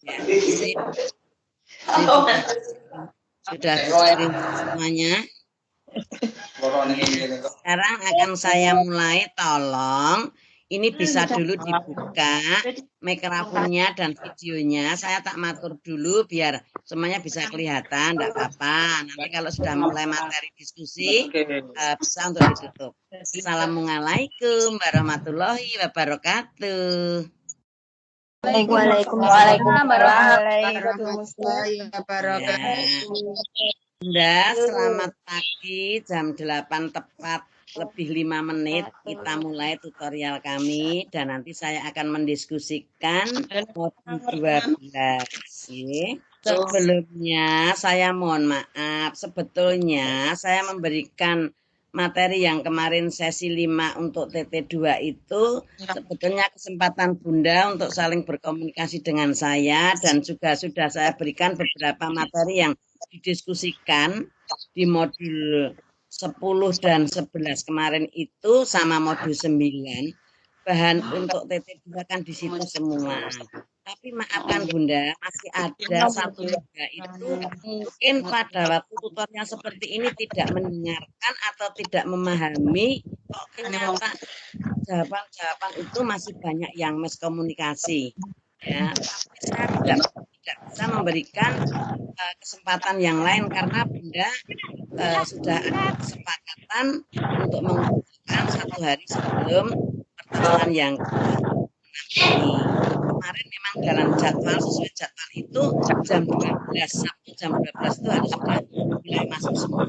Ya, sip. Sudah di-screen semuanya. Ya, sekarang akan saya mulai, tolong ini bisa dulu dibuka mikrofonnya dan videonya. Saya tak matur dulu biar semuanya bisa kelihatan, enggak apa-apa. Nanti kalau sudah mulai materi diskusi bisa untuk ditutup. Assalamualaikum warahmatullahi wabarakatuh. Waalaikumsalam warahmatullahi wabarakatuh. Bunda, selamat pagi, jam 8 tepat lebih 5 menit kita mulai tutorial kami dan nanti saya akan mendiskusikan modul 12. Sebelumnya saya mohon maaf, sebetulnya saya memberikan materi yang kemarin sesi 5 untuk TT2 itu sebetulnya kesempatan Bunda untuk saling berkomunikasi dengan saya dan juga sudah saya berikan beberapa materi yang didiskusikan di modul 10 dan 11 kemarin itu sama modul 9. Bahan untuk TT2 kan di situ semua. Tapi maafkan Bunda, masih ada satu juga itu mungkin pada waktu tutornya seperti ini tidak mendengarkan atau tidak memahami, kok ternyata jawaban-jawaban itu masih banyak yang miskomunikasi. Ya, tapi saya tidak bisa memberikan kesempatan yang lain karena Bunda sudah ada kesepakatan untuk mengumpulkan 1 hari sebelum pertemuan yang ini. Kemarin memang dalam jadwal sesuai jadwal itu jam 12 Sabtu jam 12 itu harus sudah mulai masuk semua.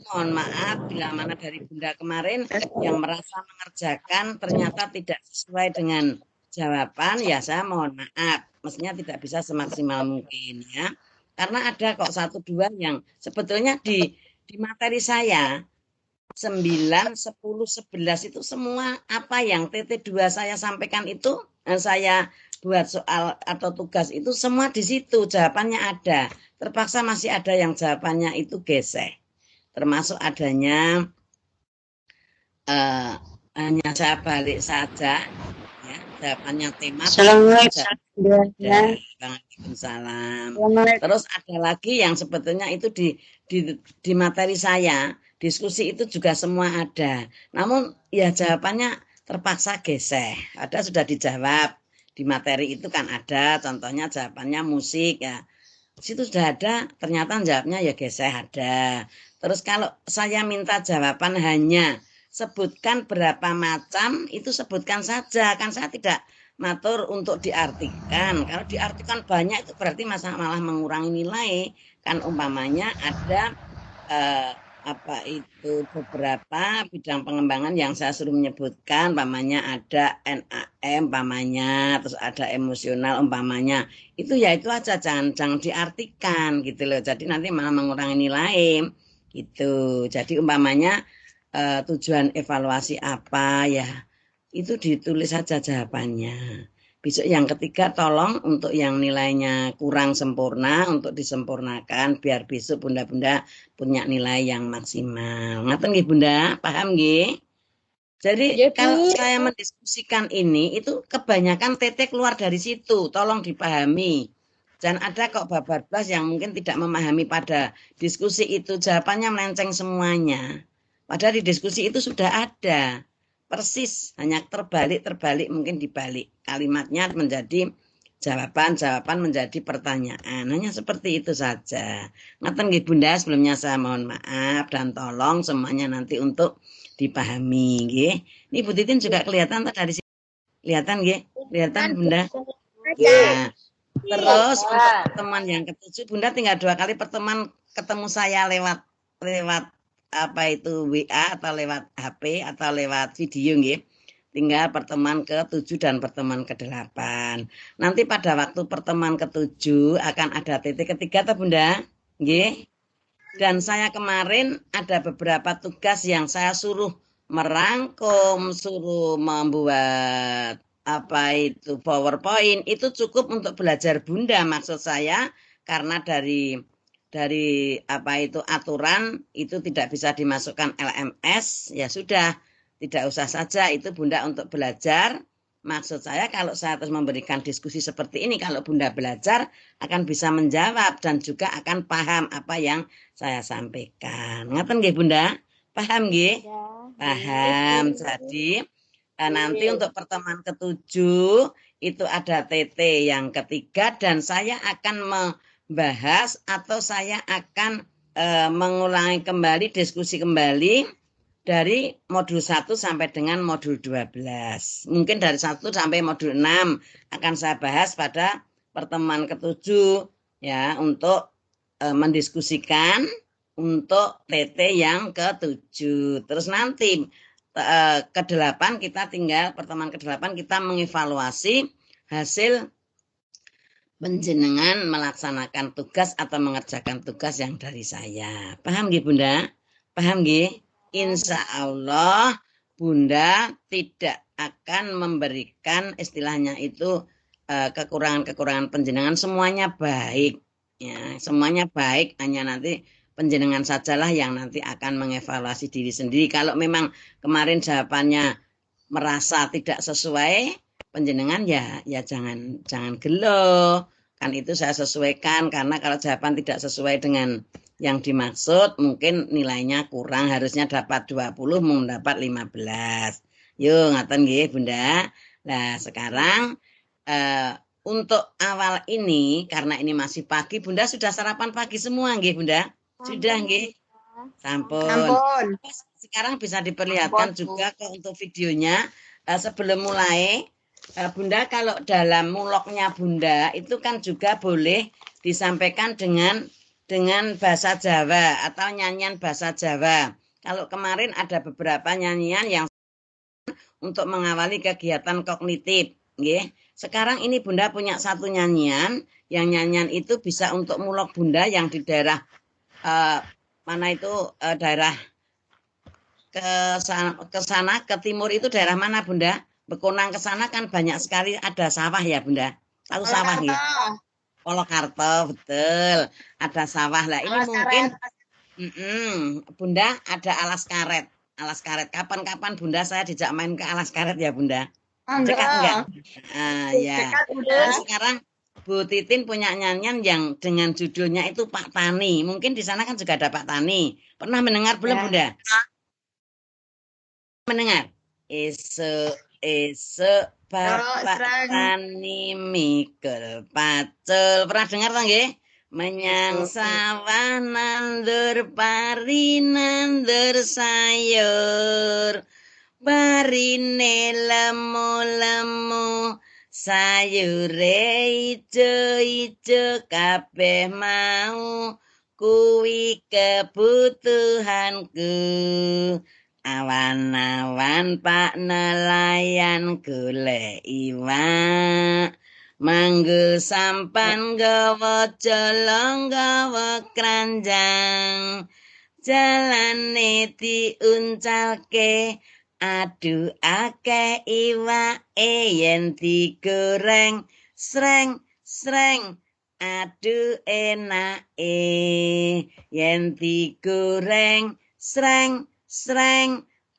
Mohon maaf bila mana dari Bunda kemarin yang merasa mengerjakan ternyata tidak sesuai dengan jawaban, ya saya mohon maaf. Mestinya tidak bisa semaksimal mungkin ya. Karena ada kok 1, 2 yang sebetulnya di materi saya 9, 10, 11 itu semua apa yang TT2 saya sampaikan itu saya buat soal atau tugas itu semua di situ jawabannya ada. Terpaksa masih ada yang jawabannya itu gesek. Termasuk adanya hanya saya balik saja ya, jawabannya tema. Waalaikumsalam. Terus ada lagi yang sebetulnya itu di materi saya diskusi itu juga semua ada. Namun ya jawabannya terpaksa gesek. Ada sudah dijawab di materi itu kan ada. Contohnya jawabannya musik ya. Situ sudah ada. Ternyata jawabnya ya gesek ada. Terus kalau saya minta jawaban hanya sebutkan berapa macam itu sebutkan saja. Kan saya tidak matur untuk diartikan. Kalau diartikan banyak itu berarti malah mengurangi nilai. Kan umpamanya ada beberapa bidang pengembangan yang saya suruh menyebutkan, umpamanya ada NAM, umpamanya, terus ada emosional, umpamanya. Itu ya itu aja, jangan diartikan gitu loh. Jadi nanti malah mengurangi nilai gitu. Jadi umpamanya tujuan evaluasi apa ya, itu ditulis saja jawabannya. Besok yang ketiga tolong untuk yang nilainya kurang sempurna untuk disempurnakan biar besok bunda-bunda punya nilai yang maksimal. Ngaten nggih Bunda, paham nggih? Jadi kalau saya mendiskusikan ini itu kebanyakan TT keluar dari situ, tolong dipahami. Dan ada kok bablas yang mungkin tidak memahami pada diskusi itu jawabannya melenceng semuanya. Padahal di diskusi itu sudah ada. Persis, hanya terbalik mungkin dibalik. Kalimatnya menjadi jawaban menjadi pertanyaan. Hanya seperti itu saja. Ngaten nggih Bunda, sebelumnya saya mohon maaf dan tolong semuanya nanti untuk dipahami nggih. Ini Bu Titin juga kelihatan dari sini. Kelihatan nggih? Kelihatan Bunda? Ya. Terus untuk pertemuan yang ke-7 Bunda tinggal 2 kali pertemuan ketemu saya lewat apa itu WA atau lewat HP atau lewat video nggih. Tinggal pertemuan ke-7 dan pertemuan ke-8. Nanti pada waktu pertemuan ke-7 akan ada titik ketiga toh Bunda? Nggih. Dan saya kemarin ada beberapa tugas yang saya suruh merangkum, suruh membuat apa itu PowerPoint, itu cukup untuk belajar Bunda maksud saya karena dari apa itu aturan itu tidak bisa dimasukkan LMS, ya sudah tidak usah saja itu Bunda untuk belajar Maksud saya kalau saya terus memberikan diskusi seperti ini, kalau Bunda belajar akan bisa menjawab dan juga akan paham apa yang saya sampaikan. Ngaten nggih Bunda? Paham nggih? Paham. Jadi nanti untuk pertemuan ketujuh itu ada TT yang ketiga dan saya akan membahas atau saya akan mengulangi kembali, diskusi kembali dari modul 1 sampai dengan modul 12. Mungkin dari 1 sampai modul 6 akan saya bahas pada pertemuan ketujuh ya untuk mendiskusikan untuk TT yang ke-7. Terus nanti ke-8 kita tinggal pertemuan ke-8 kita mengevaluasi hasil penjenengan melaksanakan tugas atau mengerjakan tugas yang dari saya. Paham nggih Bunda? Paham nggih? Insya Allah Bunda tidak akan memberikan istilahnya itu kekurangan-kekurangan penjenengan, semuanya baik. Ya, semuanya baik, hanya nanti penjenengan sajalah yang nanti akan mengevaluasi diri sendiri. Kalau memang kemarin jawabannya merasa tidak sesuai penjenengan ya jangan gelo. Kan itu saya sesuaikan karena kalau jawaban tidak sesuai dengan yang dimaksud mungkin nilainya kurang, harusnya dapat 20 mendapat 15. Yuk ngaten nggih Bunda. Nah, sekarang untuk awal ini karena ini masih pagi, Bunda sudah sarapan pagi semua nggih Bunda? Sudah nggih? Sampun. Sekarang bisa diperlihatkan juga kok untuk videonya. Sebelum mulai, Bunda kalau dalam muloknya Bunda itu kan juga boleh disampaikan dengan bahasa Jawa atau nyanyian bahasa Jawa. Kalau kemarin ada beberapa nyanyian yang untuk mengawali kegiatan kognitif, nggih. Sekarang ini Bunda punya satu nyanyian, yang nyanyian itu bisa untuk mulok Bunda yang di daerah mana itu daerah ke sana ke timur itu daerah mana Bunda? Bekonang ke sana kan banyak sekali ada sawah ya Bunda. Tahu sawah nggih? Polokarto, betul. Ada sawah lah. Ini mungkin Bunda ada alas karet. Alas karet. Kapan-kapan Bunda saya dijak main ke alas karet ya Bunda? Dekat enggak? Ya. Terus sekarang Bu Titin punya nyanyian yang dengan judulnya itu Pak Tani. Mungkin di sana kan juga ada Pak Tani. Pernah mendengar belum Bunda? Mendengar? Esok Bapak Tani mikul pacul. Pernah dengar tak nggih? Menyang sawah nandur pari nandur sayur. Barine lemu-lemu sayure ijo-ijo kabeh mau kuwi kebutuhanku. Awan-awan Pak nelayan golek iwak. Manggul sampan gawa jolong gawa keranjang. Jalane diuncalke aduh akeh iwake yen digoreng sreng aduh enake yen digoreng sreng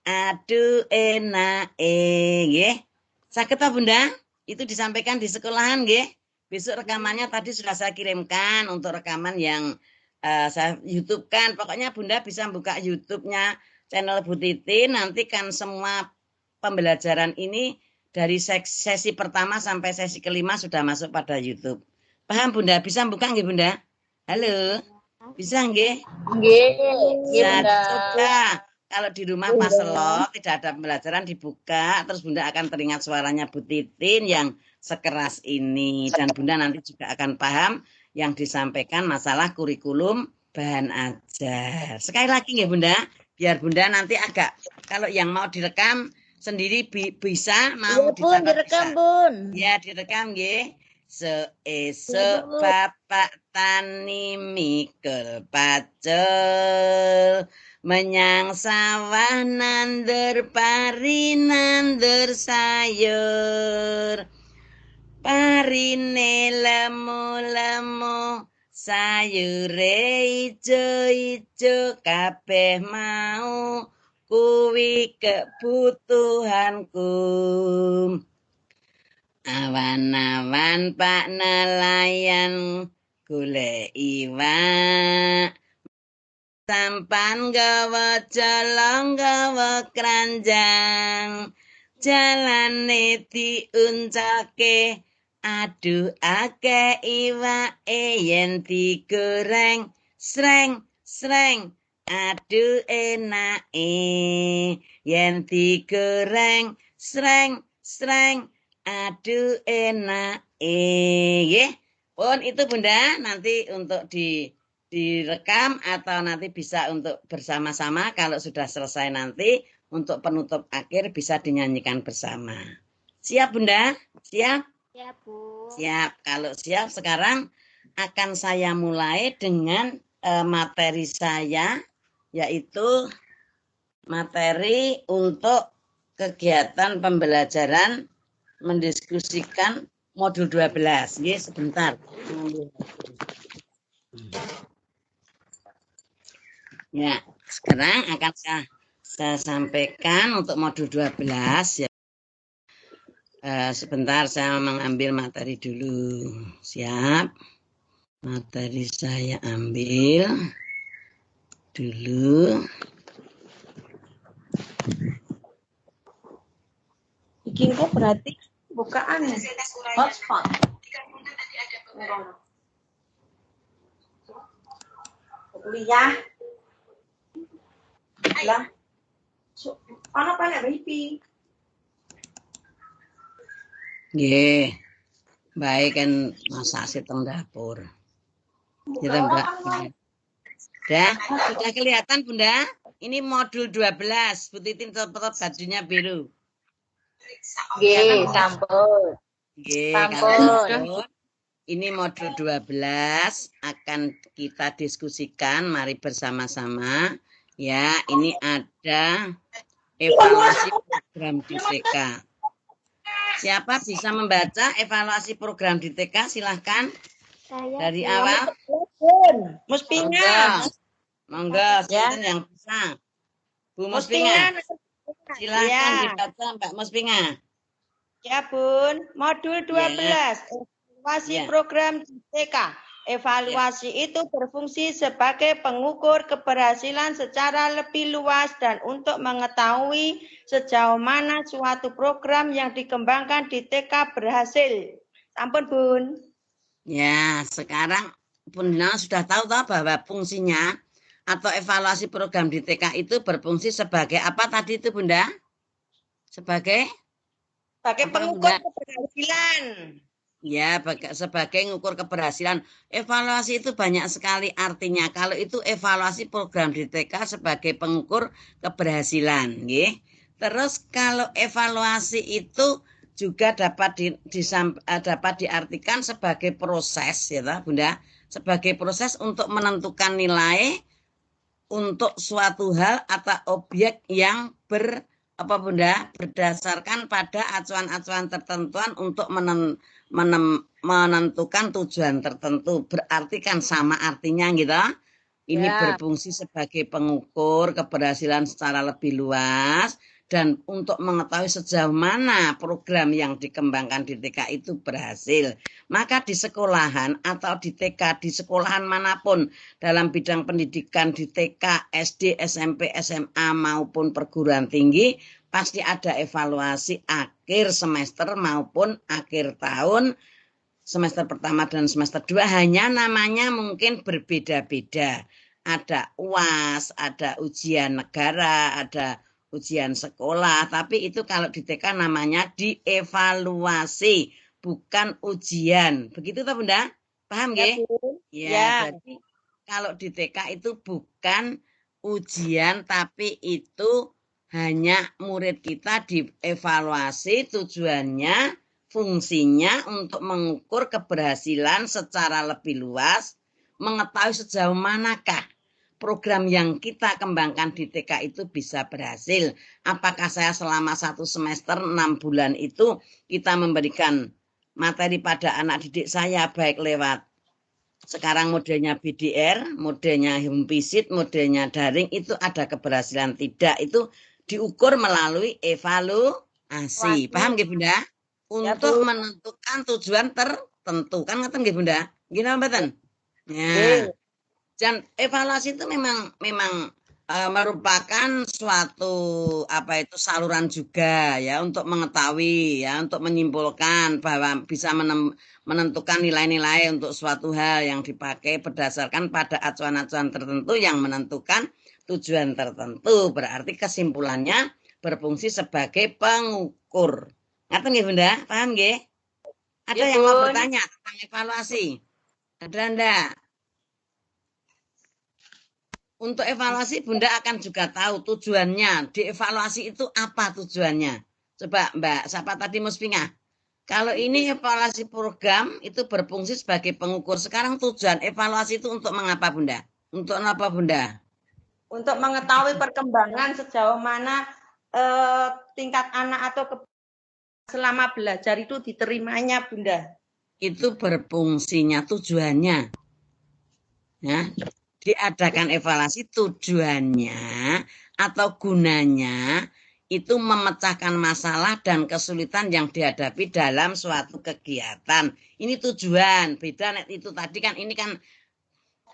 aduh enake nggih. Saged ta Bunda? Itu disampaikan di sekolahan nggih. Besok rekamannya tadi sudah saya kirimkan untuk rekaman yang saya YouTube kan. Pokoknya Bunda bisa buka YouTube-nya channel Bu Titin. Nanti kan semua pembelajaran ini dari sesi pertama sampai sesi kelima sudah masuk pada YouTube. Paham Bunda? Bisa buka nggih Bunda? Halo? Bisa nggih? Nggih, Bisa Bunda. dicoba. Kalau di rumah pas selot tidak ada pembelajaran dibuka, terus Bunda akan teringat suaranya Bu Titin yang sekeras ini. Dan Bunda nanti juga akan paham yang disampaikan masalah kurikulum bahan ajar. Sekali lagi ya Bunda, biar Bunda nanti agak, kalau yang mau direkam sendiri bisa, mau dicatat direkam, bisa. Bun. Ya direkam nggih. Seesuk Bapak Tani mikul pacul. Menyang sawah nandur pari nandur sayur. Parine lemu-lemu sayure ijo-ijo kabeh mau kuwi kebutuhanku. Awan-awan pak nelayan golek iwak. Sampan gawa colong gawa keranjang. Jalane diuncake. Aduh akeh iwake yen digoreng. Sreng, sreng. Aduh enake yen digoreng. Sreng, sreng. Aduh enake. Nggih. Pun itu Bunda nanti untuk direkam atau nanti bisa untuk bersama-sama kalau sudah selesai nanti untuk penutup akhir bisa dinyanyikan bersama. Siap Bunda? Siap? Ya, Bu. Siap. Kalau siap sekarang akan saya mulai dengan materi saya yaitu materi untuk kegiatan pembelajaran mendiskusikan modul 12. Nggih, sebentar. Ya, sekarang akan saya sampaikan untuk modul 12 ya. Sebentar saya mengambil materi dulu. Siap. Materi saya ambil dulu. Bikin kok berarti bukaan hotspot. Kuliah. Lah. Ana panek wifi. Nggih. Baik kan masak teng dapur. Gitu, Mbak. Sudah kelihatan Bunda? Ini modul 12. Bu Titin tetap bajunya biru. Nggih, sampun. Nggih, Sampun. Ini modul 12 akan kita diskusikan, mari bersama-sama. Ya, ini ada evaluasi program di TK. Siapa bisa membaca evaluasi program di TK? Silahkan. Dari awal. Muspinga. Monggo, siapa yang bisa? Bu Muspinga. Silahkan dibaca Mbak Muspinga. Ya Bun, modul 12, evaluasi program di TK. Evaluasi itu berfungsi sebagai pengukur keberhasilan secara lebih luas dan untuk mengetahui sejauh mana suatu program yang dikembangkan di TK berhasil. Sampun Bun. Ya, sekarang Bunda sudah tahu bahwa fungsinya atau evaluasi program di TK itu berfungsi sebagai apa tadi itu Bunda? Sebagai pengukur keberhasilan. Ya, sebagai mengukur keberhasilan. Evaluasi itu banyak sekali artinya. Kalau itu evaluasi program di TK sebagai pengukur keberhasilan. Terus kalau evaluasi itu juga dapat diartikan sebagai proses, ya Bunda. Sebagai proses untuk menentukan nilai untuk suatu hal atau objek yang berdasarkan pada acuan-acuan tertentuan untuk menentukan tujuan tertentu. Berarti kan sama artinya gitu. Ini berfungsi sebagai pengukur keberhasilan secara lebih luas dan untuk mengetahui sejauh mana program yang dikembangkan di TK itu berhasil. Maka di sekolahan atau di TK, di sekolahan manapun dalam bidang pendidikan di TK, SD, SMP, SMA maupun perguruan tinggi pasti ada evaluasi akhir semester maupun akhir tahun, semester pertama dan semester 2, hanya namanya mungkin berbeda-beda. Ada UAS, ada ujian negara, ada ujian sekolah, tapi itu kalau di TK namanya dievaluasi, bukan ujian. Begitu toh Bunda? Paham nggih? Ya, jadi kalau di TK itu bukan ujian, tapi itu hanya murid kita dievaluasi, tujuannya, fungsinya untuk mengukur keberhasilan secara lebih luas, mengetahui sejauh manakah program yang kita kembangkan di TK itu bisa berhasil. Apakah saya selama 1 semester 6 bulan itu kita memberikan materi pada anak didik saya baik lewat sekarang modelnya BDR, modelnya home visit, modelnya daring, itu ada keberhasilan tidak, itu diukur melalui evaluasi. Paham nggih Bunda? untuk menentukan tujuan tertentu. Kan ngoten nggih Bunda? Nggih napa mboten? Ya. Dan evaluasi itu memang merupakan suatu saluran juga ya untuk mengetahui ya, untuk menyimpulkan bahwa bisa menentukan nilai-nilai untuk suatu hal yang dipakai berdasarkan pada acuan-acuan tertentu yang menentukan tujuan tertentu. Berarti kesimpulannya berfungsi sebagai pengukur. Ngaten nggih Bunda? Paham nggih? Ada yang mau bertanya tentang evaluasi? Ada enggak? Untuk evaluasi Bunda akan juga tahu tujuannya. Dievaluasi itu apa tujuannya? Coba Mbak, siapa tadi Muspinga? Kalau ini evaluasi program itu berfungsi sebagai pengukur. Sekarang tujuan evaluasi itu untuk mengapa Bunda? Untuk apa Bunda? Untuk mengetahui perkembangan sejauh mana tingkat anak atau selama belajar itu diterimanya Bunda. Itu berfungsinya tujuannya. Ya, diadakan evaluasi tujuannya atau gunanya itu memecahkan masalah dan kesulitan yang dihadapi dalam suatu kegiatan. Ini tujuan, beda itu tadi kan ini kan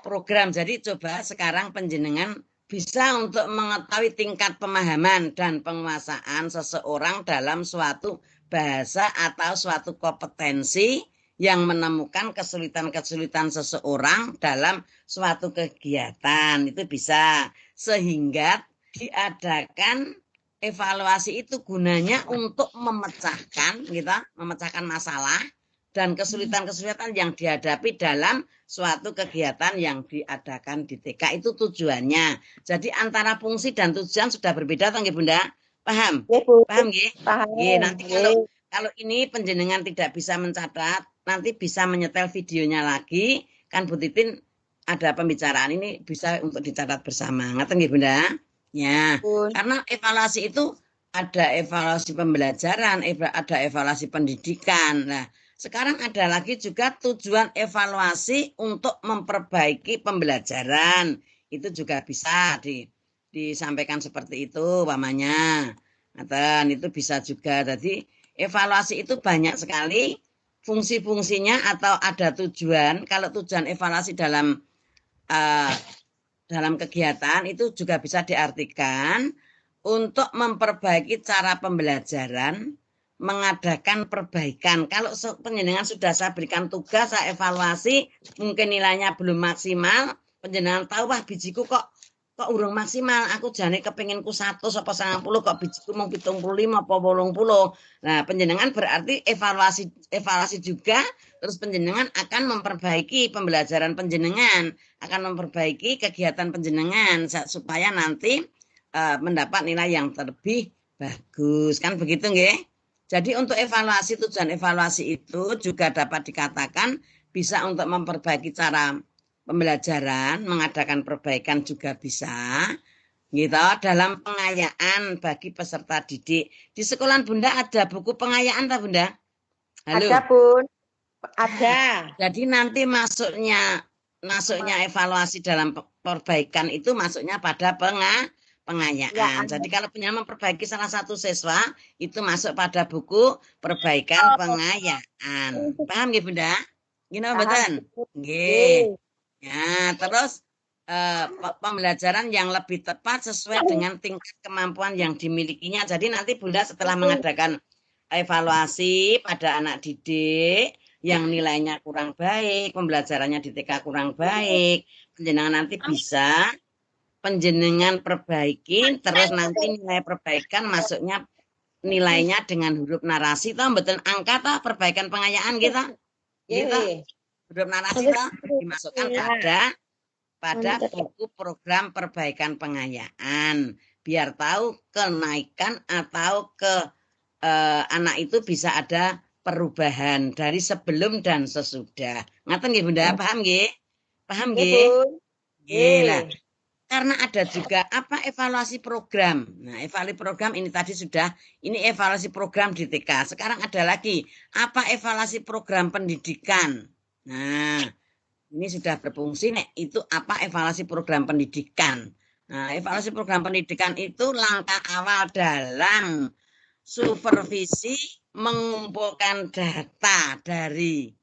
program. Jadi coba sekarang panjenengan bisa untuk mengetahui tingkat pemahaman dan penguasaan seseorang dalam suatu bahasa atau suatu kompetensi yang menemukan kesulitan-kesulitan seseorang dalam suatu kegiatan. Itu bisa. Sehingga diadakan evaluasi itu gunanya untuk memecahkan masalah dan kesulitan-kesulitan yang dihadapi dalam suatu kegiatan yang diadakan di TK. Itu tujuannya. Jadi antara fungsi dan tujuan sudah berbeda toh nggih Bunda? Paham? Ya, Bu. Paham nggih? Paham. Nanti kalau ini penjenengan tidak bisa mencatat, nanti bisa menyetel videonya lagi. Kan Bu Titin ada pembicaraan ini bisa untuk dicatat bersama. Ngaten nggih Bunda? Ya, karena evaluasi itu ada evaluasi pembelajaran, ada evaluasi pendidikan. Nah, sekarang ada lagi juga tujuan evaluasi untuk memperbaiki pembelajaran. Itu juga bisa disampaikan seperti itu, umpamanya. Dan itu bisa juga. Jadi evaluasi itu banyak sekali fungsi-fungsinya atau ada tujuan. Kalau tujuan evaluasi dalam kegiatan itu juga bisa diartikan untuk memperbaiki cara pembelajaran, mengadakan perbaikan. Kalau penjenengan sudah saya berikan tugas, saya evaluasi, mungkin nilainya belum maksimal, penjenengan tahu wah bijiku kok urung maksimal, aku jane kepenginku 100 apa 90 kok bijiku mung 75 apa 80. Nah, penjenengan berarti evaluasi juga, terus penjenengan akan memperbaiki pembelajaran penjenengan, akan memperbaiki kegiatan penjenengan supaya nanti mendapat nilai yang terlebih bagus. Kan begitu nggih? Jadi untuk evaluasi, tujuan evaluasi itu juga dapat dikatakan bisa untuk memperbaiki cara pembelajaran, mengadakan perbaikan juga bisa. Gitu, dalam pengayaan bagi peserta didik. Di sekolah Bunda ada buku pengayaan tak Bunda? Halo. Ada Bun. Ada. Jadi nanti masuknya evaluasi dalam perbaikan itu masuknya pada pengayaan. Jadi kalau penjenengan memperbaiki salah satu siswa itu masuk pada buku perbaikan pengayaan. Paham nggih Bunda? Gini mboten? Nggih. Ya, terus pembelajaran yang lebih tepat sesuai dengan tingkat kemampuan yang dimilikinya. Jadi nanti Bunda setelah mengadakan evaluasi pada anak didik yang nilainya kurang baik, pembelajarannya di TK kurang baik, penjenengan nanti bisa penjenengan perbaikin, terus nanti nilai perbaikan masuknya nilainya dengan huruf narasi toh mboten angka toh perbaikan pengayaan kita. Gitu. Huruf narasi toh dimasukkan pada buku program perbaikan pengayaan biar tahu kenaikan atau anak itu bisa ada perubahan dari sebelum dan sesudah. Ngaten nggih Bunda, paham nggih? Paham nggih? Nggih. Karena ada juga evaluasi program. Nah, evaluasi program ini tadi sudah, ini evaluasi program di TK. Sekarang ada lagi, evaluasi program pendidikan. Nah, ini sudah berfungsi, itu evaluasi program pendidikan. Nah, evaluasi program pendidikan itu langkah awal dalam supervisi mengumpulkan data dari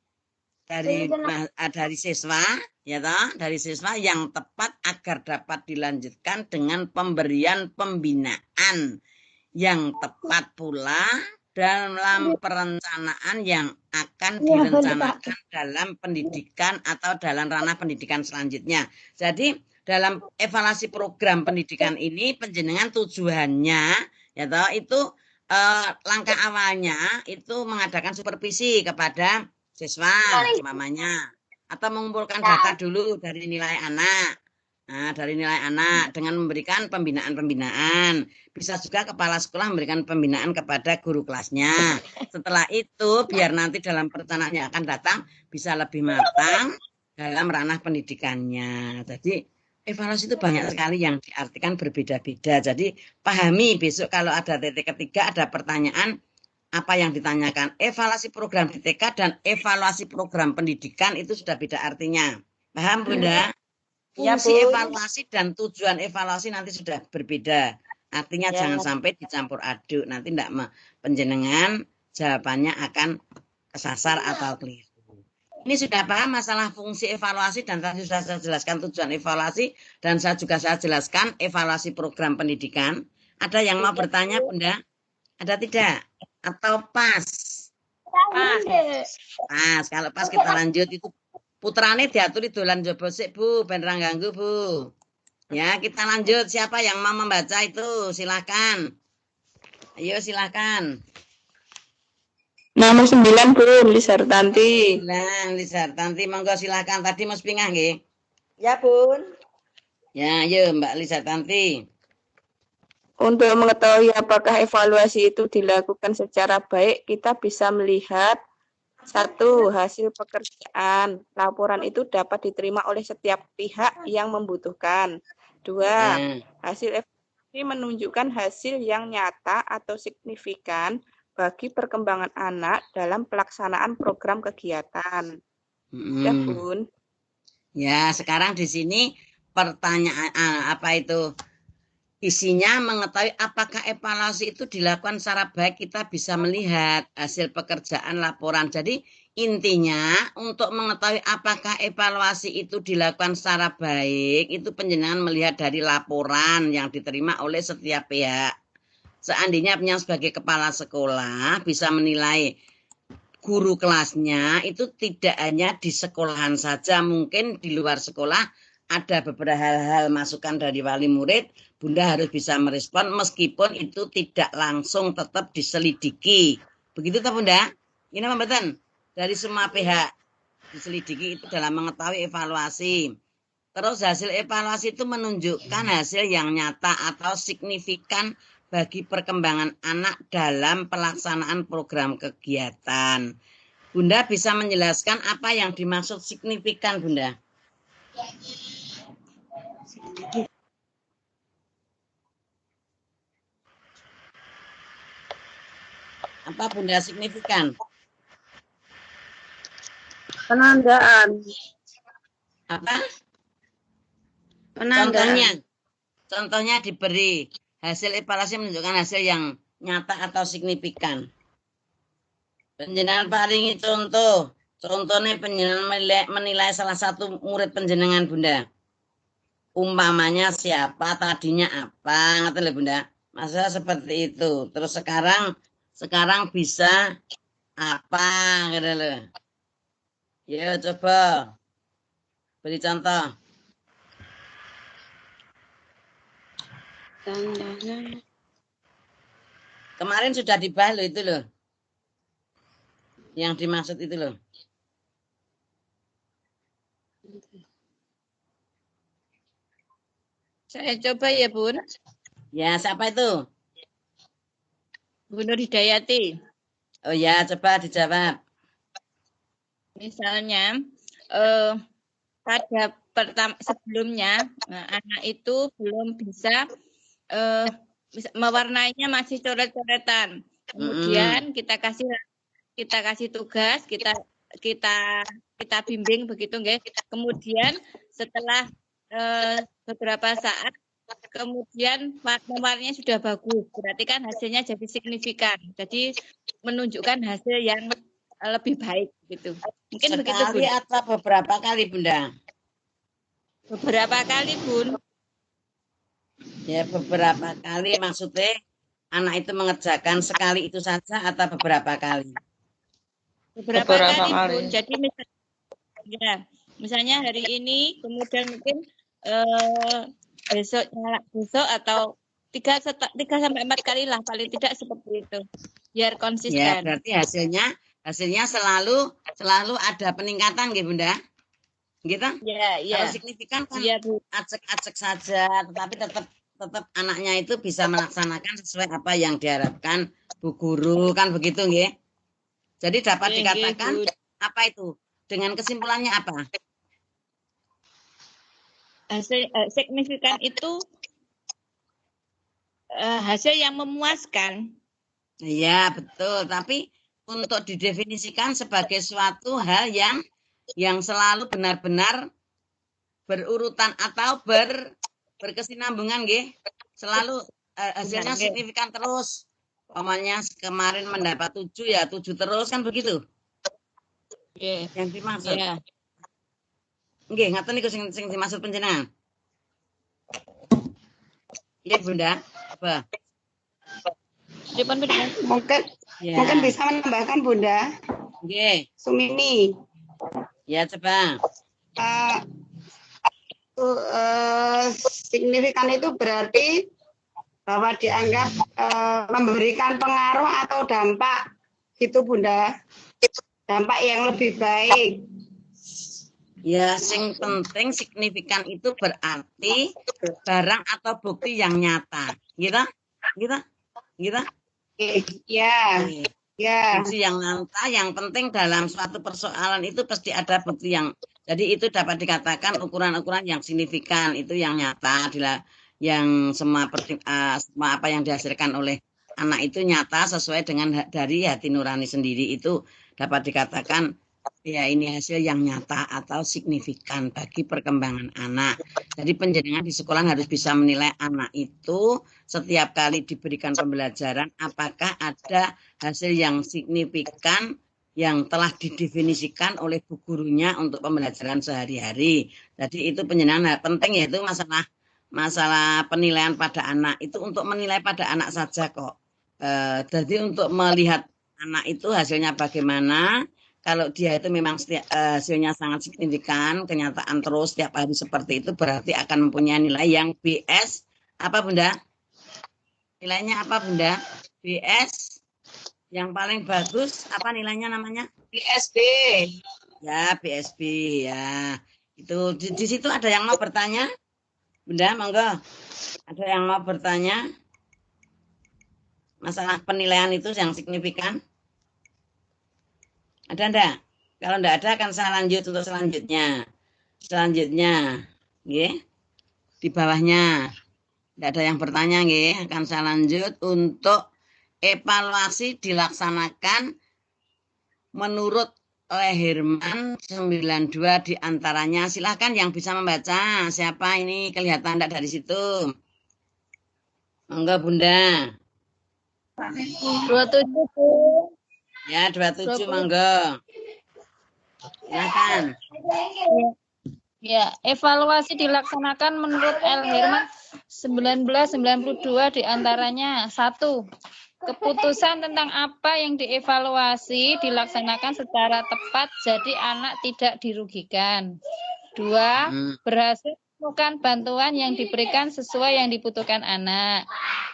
siswa, ya toh, dari siswa yang tepat agar dapat dilanjutkan dengan pemberian pembinaan yang tepat pula dalam perencanaan yang akan direncanakan dalam pendidikan atau dalam ranah pendidikan selanjutnya. Jadi dalam evaluasi program pendidikan ini penjenengan tujuannya ya toh itu langkah awalnya itu mengadakan supervisi kepada siswa umpamanya atau mengumpulkan data dulu dari nilai anak. Nah, dari nilai anak dengan memberikan pembinaan-pembinaan. Bisa juga kepala sekolah memberikan pembinaan kepada guru kelasnya. Setelah itu, biar nanti dalam perencanaan yang akan datang bisa lebih matang dalam ranah pendidikannya. Jadi, evaluasi itu banyak sekali yang diartikan berbeda-beda. Jadi, pahami besok kalau ada titik ketiga, ada pertanyaan apa yang ditanyakan. Evaluasi program DTK dan evaluasi program pendidikan itu sudah beda artinya. Paham, Bunda? Fungsi evaluasi dan tujuan evaluasi nanti sudah berbeda. Artinya jangan sampai dicampur aduk. Nanti tidak penjenengan jawabannya akan kesasar atau keliru. Ini sudah paham masalah fungsi evaluasi dan tadi sudah saya jelaskan tujuan evaluasi dan saya jelaskan evaluasi program pendidikan. Ada yang mau bertanya, Bunda? Ada tidak? Atau pas? Pas. Kalau pas kita lanjut itu. Putrane diatur dolan njaba sik Bu, ben ra ganggu Bu. Ya, kita lanjut. Siapa yang mau membaca itu? Silakan. Ayo silakan. Nomor 9 Bu, Lisartanti. 9, Lisartanti, monggo silakan. Tadi Mas Pingah nggih. Ya, Bun. Ya, ayo Mbak Lisartanti. Untuk mengetahui apakah evaluasi itu dilakukan secara baik, kita bisa melihat 1. Hasil pekerjaan. Laporan itu dapat diterima oleh setiap pihak yang membutuhkan. 2. Hasil evaluasi menunjukkan hasil yang nyata atau signifikan bagi perkembangan anak dalam pelaksanaan program kegiatan. Ya, Bun. Ya, sekarang di sini pertanyaan apa itu? Isinya mengetahui apakah evaluasi itu dilakukan secara baik, kita bisa melihat hasil pekerjaan laporan. Jadi intinya untuk mengetahui apakah evaluasi itu dilakukan secara baik, itu penjenengan melihat dari laporan yang diterima oleh setiap pihak. Seandainya punya sebagai kepala sekolah bisa menilai guru kelasnya itu tidak hanya di sekolahan saja, mungkin di luar sekolah ada beberapa hal-hal masukan dari wali murid, Bunda harus bisa merespon meskipun itu tidak langsung tetap diselidiki. Begitu toh Bunda? Ini membetan dari semua pihak diselidiki itu dalam mengetahui evaluasi. Terus hasil evaluasi itu menunjukkan hasil yang nyata atau signifikan bagi perkembangan anak dalam pelaksanaan program kegiatan. Bunda bisa menjelaskan apa yang dimaksud signifikan, Bunda? Apa Bunda signifikan? Penandaan. Apa? Penandaan. Contohnya diberi hasil evaluasi menunjukkan hasil yang nyata atau signifikan. Penjenengan paringi contoh. Contohnya penjenengan menilai salah satu murid penjenengan Bunda. Umpamanya siapa, tadinya apa, ngerti lho Bunda. Masa seperti itu. Terus sekarang bisa apa gitu loh. Ya coba beri contoh. Kemarin sudah dibahas loh itu loh. Yang dimaksud itu loh. Saya coba ya Bun. Ya siapa itu? Bu Nur Hidayati. Oh ya coba dijawab. Misalnya pada sebelumnya anak itu belum bisa mewarnainya masih coret-coretan. Kemudian kita kasih tugas, kita bimbing begitu nggih. Kemudian setelah beberapa saat kemudian mewarnanya sudah bagus. Berarti kan hasilnya jadi signifikan. Jadi menunjukkan hasil yang lebih baik gitu. Mungkin begitu, Sekali Bun. atau beberapa kali, Bunda? Beberapa kali, Bun. Ya, beberapa kali maksudnya anak itu mengerjakan sekali itu saja atau beberapa kali? Beberapa kali, Bun. Jadi misalnya hari ini, kemudian mungkin besok atau 3 sampai 4 kali lah paling tidak seperti itu. Biar Ya, konsisten. berarti hasilnya selalu ada peningkatan gitu, Bunda. Gitu? Ya, Kalau signifikan kan ya, Bu. acek-acek saja, tetapi tetap anaknya itu bisa melaksanakan sesuai apa yang diharapkan Bu Guru, kan begitu nggih? Jadi dapat dikatakan apa itu? Dengan kesimpulannya apa? Hasil signifikan itu hasil yang memuaskan. Iya, betul. Tapi untuk didefinisikan sebagai suatu hal yang selalu benar-benar berurutan atau berkesinambungan, nggih. Selalu hasilnya signifikan terus. Umpamanya kemarin mendapat 7 ya 7 terus, kan begitu? Yang dimaksud. Iya. Nggih, ngaten niku sing dimaksud panjenengan. Nggih, Bunda. Apa? Mungkin bisa menambahkan, Bunda. Nggih. Sumini. Ya, coba. Signifikan itu berarti bahwa dianggap memberikan pengaruh atau dampak gitu, Bunda. Dampak yang lebih baik. Ya, sing penting signifikan itu berarti barang atau bukti yang nyata. Gitu? Ya. Bukti yang nyata, yang penting dalam suatu persoalan itu pasti ada bukti yang. Jadi itu dapat dikatakan ukuran-ukuran yang signifikan, itu yang nyata, yang semua apa yang dihasilkan oleh anak itu nyata sesuai dengan dari hati nurani sendiri, itu dapat dikatakan ya ini hasil yang nyata atau signifikan bagi perkembangan anak. Jadi penjenengan di sekolah harus bisa menilai anak itu setiap kali diberikan pembelajaran apakah ada hasil yang signifikan yang telah didefinisikan oleh bu gurunya untuk pembelajaran sehari-hari. Jadi itu penjenengan penting, yaitu masalah penilaian pada anak itu untuk menilai pada anak saja kok. Jadi untuk melihat anak itu hasilnya bagaimana. Kalau dia itu memang hasilnya sangat signifikan, kenyataan terus setiap hari seperti itu, berarti akan mempunyai nilai yang BS. Apa, Bunda? Nilainya apa, Bunda? BS. Yang paling bagus, apa nilainya namanya? BSB. Ya, BSB. Ya, itu di situ ada yang mau bertanya? Bunda, monggo. Ada yang mau bertanya? Masalah penilaian itu yang signifikan? Ada enggak? Kalau enggak ada akan saya lanjut untuk selanjutnya. Nggih. Di bawahnya. Enggak ada yang bertanya nggih, akan saya lanjut untuk evaluasi dilaksanakan menurut oleh Herman 92 diantaranya. Silahkan yang bisa membaca. Siapa ini? Kelihatan enggak dari situ? Monggo, Bunda. 27. Ya, 27 monggo. Silakan. Ya, evaluasi dilaksanakan menurut L. Herman 1992 diantaranya 1. Keputusan tentang apa yang dievaluasi dilaksanakan secara tepat jadi anak tidak dirugikan. 2. Berhasil menemukan bantuan yang diberikan sesuai yang dibutuhkan anak.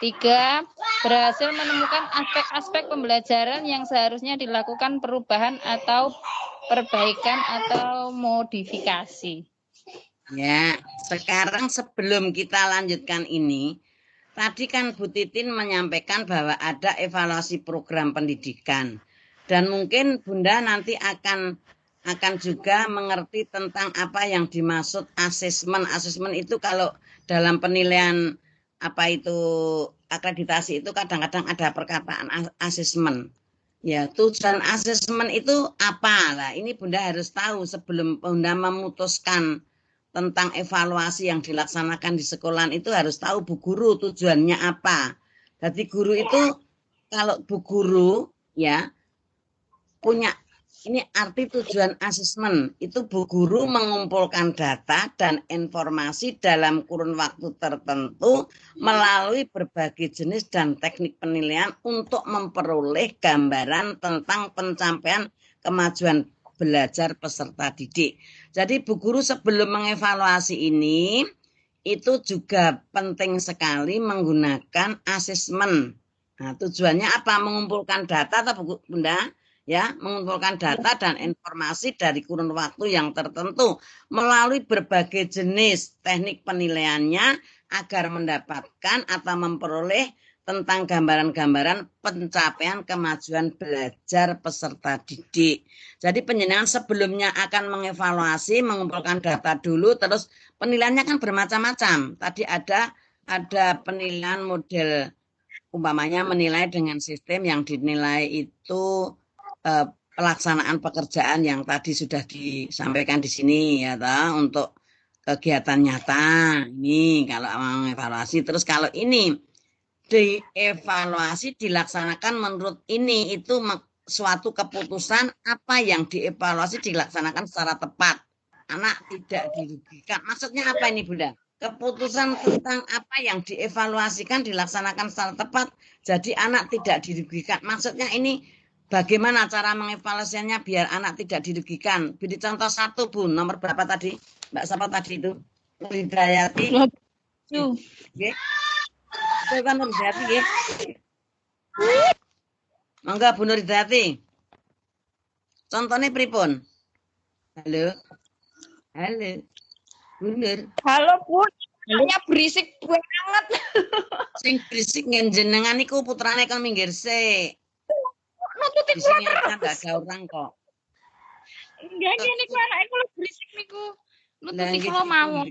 3. Berhasil menemukan aspek-aspek pembelajaran yang seharusnya dilakukan perubahan atau perbaikan atau modifikasi. Ya, sekarang sebelum kita lanjutkan ini, tadi kan Bu Titin menyampaikan bahwa ada evaluasi program pendidikan. Dan mungkin Bunda nanti akan juga mengerti tentang apa yang dimaksud asesmen. Asesmen itu kalau dalam penilaian apa itu akreditasi itu kadang-kadang ada perkataan asesmen. Ya, tujuan asesmen itu apa? Nah, ini Bunda harus tahu sebelum Bunda memutuskan tentang evaluasi yang dilaksanakan di sekolah itu harus tahu bu guru tujuannya apa. Jadi guru itu kalau bu guru ya punya ini arti tujuan asesmen itu Bu Guru mengumpulkan data dan informasi dalam kurun waktu tertentu melalui berbagai jenis dan teknik penilaian untuk memperoleh gambaran tentang pencapaian kemajuan belajar peserta didik. Jadi Bu Guru sebelum mengevaluasi ini itu juga penting sekali menggunakan asesmen. Nah, tujuannya apa? Mengumpulkan data atau Bunda? Ya, mengumpulkan data dan informasi dari kurun waktu yang tertentu melalui berbagai jenis teknik penilaiannya agar mendapatkan atau memperoleh tentang gambaran-gambaran pencapaian kemajuan belajar peserta didik. Jadi penjenengan sebelumnya akan mengevaluasi, mengumpulkan data dulu, terus penilaiannya kan bermacam-macam. Tadi ada penilaian model, umpamanya menilai dengan sistem yang dinilai itu pelaksanaan pekerjaan yang tadi sudah disampaikan di sini ya toh, untuk kegiatan nyata ini kalau mengevaluasi. Terus kalau ini dievaluasi dilaksanakan menurut ini itu suatu keputusan apa yang dievaluasi dilaksanakan secara tepat, anak tidak dirugikan. Maksudnya apa ini Bunda? Keputusan tentang apa yang dievaluasikan dilaksanakan secara tepat, jadi anak tidak dirugikan. Maksudnya ini bagaimana cara mengevaluasinya biar anak tidak dirugikan? Beri contoh satu, Bu. Nomor berapa tadi? Mbak siapa tadi itu? Hidayati. Oke. Bukan Nur Hidayati, nggih. Monggo Bu Nur Hidayati. Contohnya pripun? Halo. Halo. Bu Nur. Halo, Bu. Hanya berisik banget. Sing berisik njenengan niku putrane kan minggir sik. Nututi Di sini kula enggak ada orang kok. Enggak, niku anake kula berisik niku. Nututi kula mau.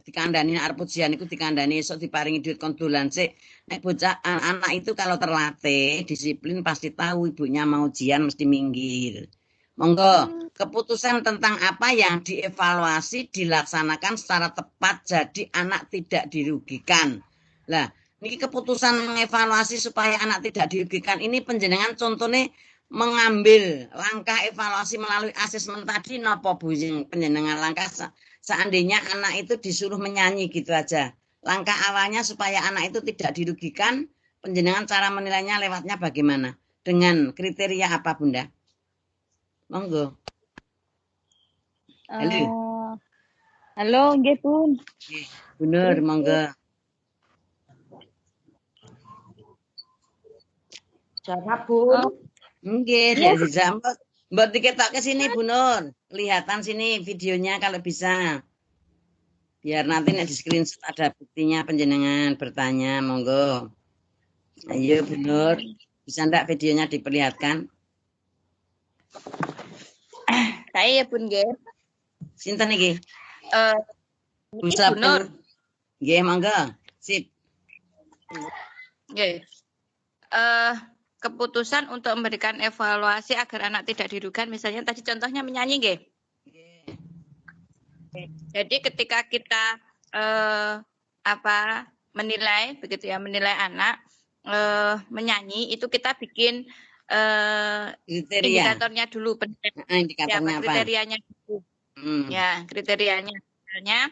Dikandani arep ujian iku dikandani esuk diparingi duit kon dolan sik. Nek bocah anak itu kalau terlatih disiplin pasti tahu ibunya mau ujian mesti minggir. Monggo, keputusan tentang apa yang dievaluasi dilaksanakan secara tepat jadi anak tidak dirugikan. Lah, ini keputusan mengevaluasi supaya anak tidak dirugikan ini penjenengan contohnya mengambil langkah evaluasi melalui asesmen tadi napa Bu penjenengan langkah seandainya anak itu disuruh menyanyi gitu aja. Langkah awalnya supaya anak itu tidak dirugikan, penjenengan cara menilainya lewatnya bagaimana? Dengan kriteria apa Bunda? Monggo. Halo. Halo, nggih, Bun. Nggih, Bu Nur, monggo. Jawab, Bun. Nggih, bisa. Mbok diketok ke sini, Bu Nur. Kelihatan sini videonya kalau bisa. Biar nanti di screenshot ada buktinya penjenengan bertanya, monggo. Ayo Bu Nur, bisa enggak videonya diperlihatkan? Saya ya, Bun, nggih. Sinten iki? Bu Nur. Nggih, monggo. Sip. Nggih. Keputusan untuk memberikan evaluasi agar anak tidak dirugikan, misalnya tadi contohnya menyanyi, nggih. Jadi ketika kita menilai begitu ya, menilai anak menyanyi itu kita bikin indikatornya dulu, indikatornya apa? Kriterianya dulu. Ya, kriterianya misalnya